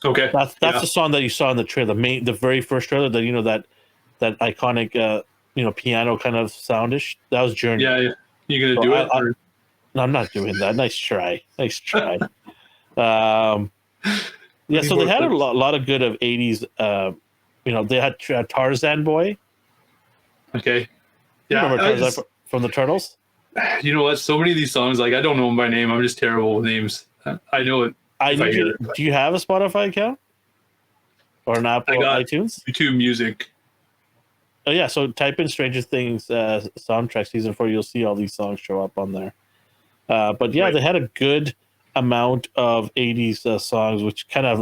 Okay. That's the song that you saw in the trailer, the very first trailer that that iconic piano kind of soundish. That was Journey. Yeah. You gonna do it? No, I'm not doing that. Nice try. Yeah, so they had a lot of good of 80s. They had Tarzan Boy. Okay. Yeah, remember Tarzan from the Turtles? You know what? So many of these songs, like I don't know them by name. I'm just terrible with names. I know it. Do you have a Spotify account or an Apple iTunes? YouTube Music. Oh yeah, so type in Stranger Things soundtrack season 4. You'll see all these songs show up on there. But yeah, they had a good amount of 80s songs, which kind of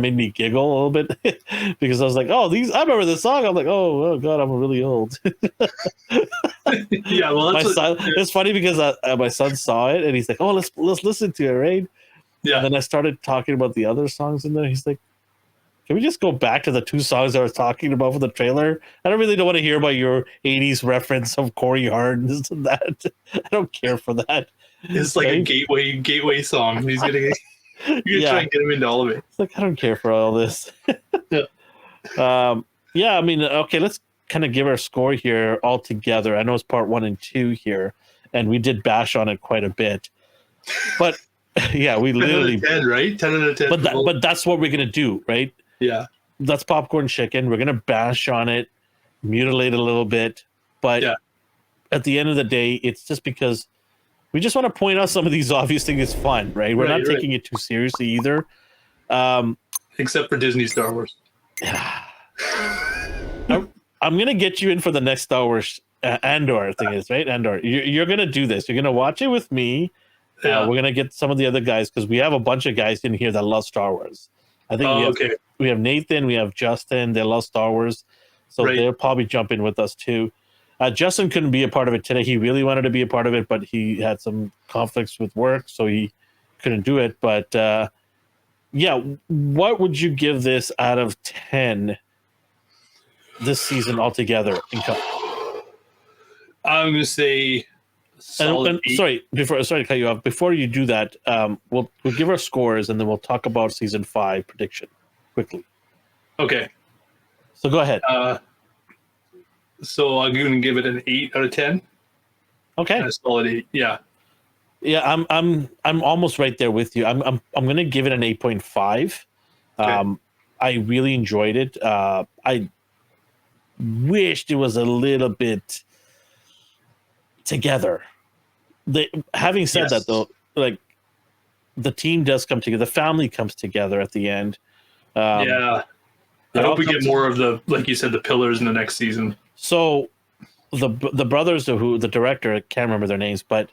made me giggle a little bit because I was like, oh, I remember this song. I'm like, oh god, I'm really old. Yeah, well, it's funny because my son saw it and he's like, oh, let's listen to it, right? Yeah. And then I started talking about the other songs in there. He's like, can we just go back to the 2 songs I was talking about for the trailer? I don't want to hear about your 80s reference of Corey Hart and this and that. I don't care for that. It's like a gateway song. You're gonna try and get him into all of it. It's like, I don't care for all this. I mean, okay, let's kind of give our score here all together. I know it's part 1 and 2 here, and we did bash on it quite a bit. But yeah, we literally 10 out of 10, right? 10 out of 10. But that's what we're gonna do, right? Yeah. That's Popcorn Chicken. We're gonna bash on it, mutilate it a little bit, but at the end of the day, it's just because we just want to point out some of these obvious things. It's fun, right? We're not taking it too seriously either. Except for Disney Star Wars. I'm going to get you in for the next Star Wars Andor thing is, right? Andor. You're going to do this. You're going to watch it with me. We're going to get some of the other guys because we have a bunch of guys in here that love Star Wars. I think we have Nathan, we have Justin. They love Star Wars. So they'll probably jump in with us too. Justin couldn't be a part of it today. He really wanted to be a part of it, but he had some conflicts with work, so he couldn't do it. But what would you give this out of 10 this season altogether? I'm going to say solid And 8. sorry to cut you off. Before you do that, we'll give our scores and then we'll talk about season 5 prediction quickly. Okay. So go ahead. So I'm going to give it an 8 out of 10. Okay. A solid 8. Yeah. Yeah, I'm almost right there with you. I'm going to give it an 8.5. Okay. I really enjoyed it. I wished it was a little bit together. Having said that, though, like the team does come together, the family comes together at the end. Yeah. I hope we get more of the, like you said, the pillars in the next season. So the brothers, who the director, I can't remember their names, but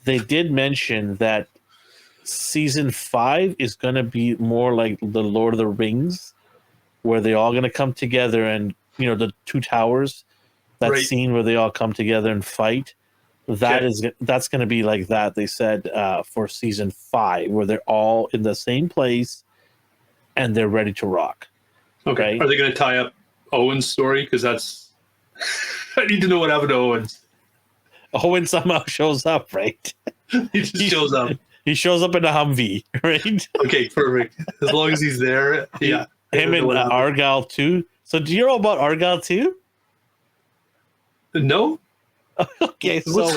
they did mention that season 5 is going to be more like the Lord of the Rings, where they all going to come together, and the two towers, that Right. scene where they all come together and fight. That's going to be like that. They said for season 5, where they're all in the same place and they're ready to rock. Okay. Right? Are they going to tie up Owen's story? Because that's I need to know what happened to Owens. Owen somehow shows up, right? He just shows up. He shows up in a Humvee, right? Okay, perfect. As long as he's there, yeah. Him and Argyle too. So do you know about Argyle too? No. Okay, so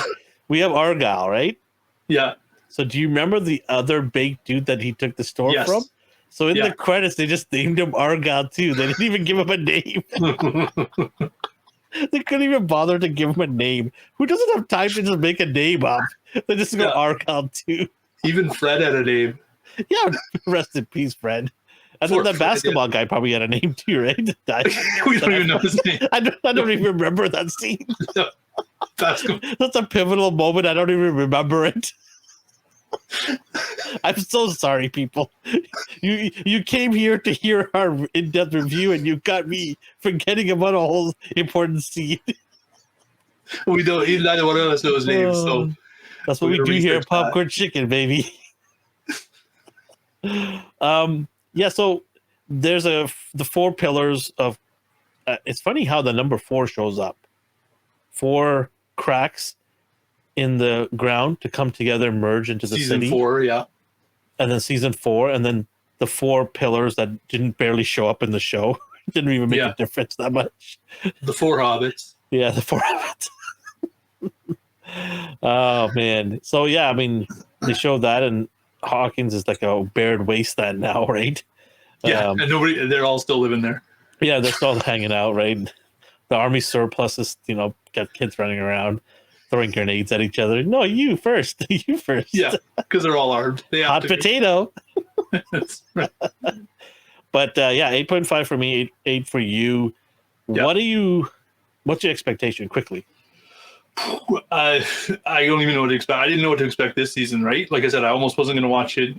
we have Argyle, right? Yeah. So do you remember the other baked dude that he took the store from? So in the credits, they just named him Argyle too. They didn't even give him a name. They couldn't even bother to give him a name. Who doesn't have time to just make a name up? They just go Argyle too. Even Fred had a name. Yeah, rest in peace, Fred. And then the basketball guy probably had a name too, right? We don't even know his name. I don't even remember that scene. Basketball. That's a pivotal moment. I don't even remember it. I'm so sorry, people. You came here to hear our in-depth review, and you got me forgetting about a whole important scene. We don't. Neither one of us knows names, so that's what we do here at Popcorn Chicken, baby. Yeah. So there's the 4 pillars of. It's funny how the number 4 shows up. 4 cracks in the ground to come together, merge into the season city. 4, yeah. And then season 4, and then the 4 pillars that didn't barely show up in the show. Didn't even make a difference that much. The 4 hobbits. Yeah, the 4 hobbits. Oh man. So yeah, I mean, they showed that, and Hawkins is like a bared wasteland now, right? Yeah, and they're all still living there. Yeah, they're still hanging out, right? The army surplus is, got kids running around, throwing grenades at each other. No, you first. You first. Yeah, because they're all armed. They have hot potato. Right. But 8.5 for me, 8 for you. Yep. What's your expectation quickly? I don't even know what to expect. I didn't know what to expect this season, right? Like I said, I almost wasn't going to watch it.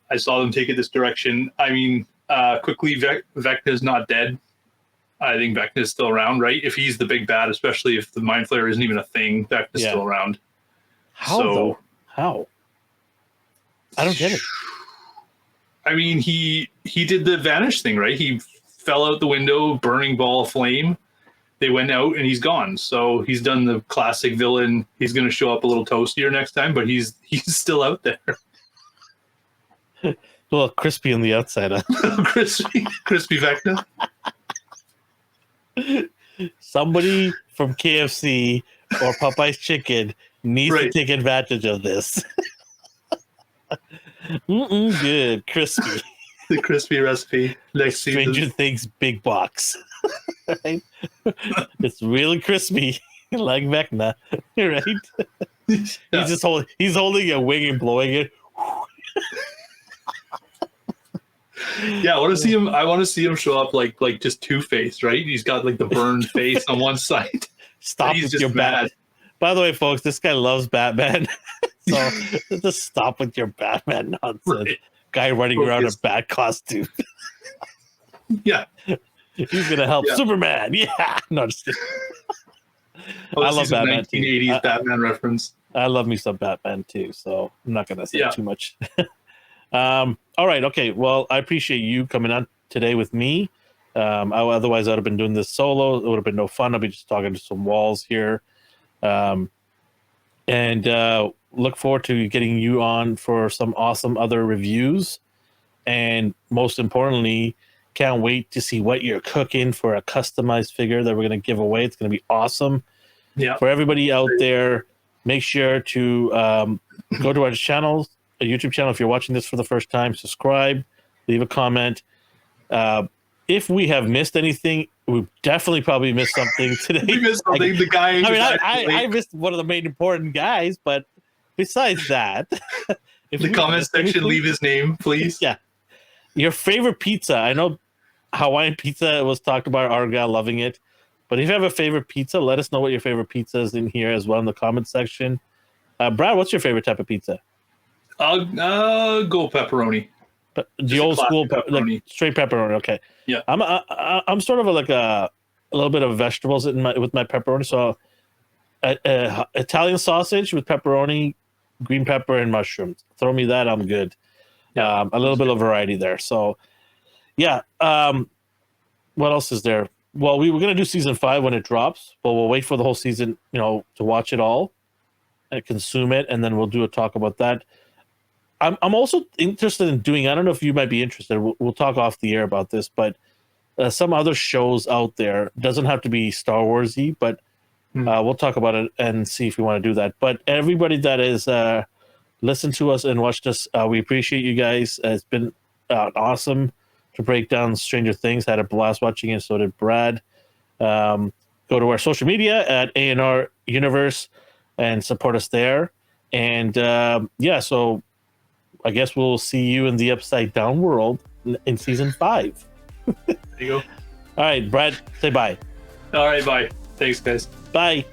I saw them take it this direction. I mean, quickly, Vecna's not dead. I think Vecna is still around, right? If he's the big bad, especially if the Mind Flayer isn't even a thing, Vecna's still around. How? How? I don't get it. I mean, he did the vanish thing, right? He fell out the window, burning ball of flame. They went out and he's gone. So he's done the classic villain. He's going to show up a little toastier next time, but he's still out there. A little crispy on the outside. Huh? crispy Vecna. Somebody from KFC or Popeye's Chicken needs to take advantage of this. Good, crispy. The crispy recipe next season. Stranger Things big box. Right? It's really crispy, like Vecna, right? Yeah. He's holding a wing and blowing it. Yeah, I want to see him show up like just Two-Face, right? He's got like the burned face on one side. Stop with your Batman. By the way, folks, this guy loves Batman. So just stop with your Batman nonsense. Right. Guy running around in a bat costume. Yeah. He's gonna help Superman. Yeah. No, just kidding. I love Batman 1980s Batman reference. I love me some Batman too, so I'm not gonna say too much. All right, okay. Well, I appreciate you coming on today with me. Otherwise, I'd have been doing this solo. It would have been no fun. I'll be just talking to some walls here. And look forward to getting you on for some awesome other reviews. And most importantly, can't wait to see what you're cooking for a customized figure that we're going to give away. It's going to be awesome. Yeah. For everybody out there, make sure to go to our channel, a YouTube channel. If you're watching this for the first time, subscribe, leave a comment. If we have missed anything, we definitely probably missed something today. We missed something. The guy. I missed one of the main important guys, but besides that, if the comment section, leave his name, please. Yeah. Your favorite pizza. I know Hawaiian pizza was talked about, Argyle loving it. But if you have a favorite pizza, let us know what your favorite pizza is in here as well in the comment section. Brad, what's your favorite type of pizza? I'll go pepperoni. The old school, like straight pepperoni. Okay. Yeah. I'm sort of like a little bit of vegetables with my pepperoni. So Italian sausage with pepperoni, green pepper, and mushrooms. Throw me that, I'm good. Yeah, a little bit of variety there. So, yeah. What else is there? Well, we were going to do season 5 when it drops, but we'll wait for the whole season, to watch it all and consume it, and then we'll do a talk about that. I'm also interested in doing, I don't know if you might be interested, we'll talk off the air about this, but some other shows out there, doesn't have to be Star Wars-y, but we'll talk about it and see if we want to do that. But everybody that is listened to us and watched us, we appreciate you guys. It's been awesome to break down Stranger Things. Had a blast watching it, so did Brad. Go to our social media at A&R Universe and support us there. And so I guess we'll see you in the Upside Down world in season 5. There you go. All right, Brad, say bye. All right, bye. Thanks, guys. Bye.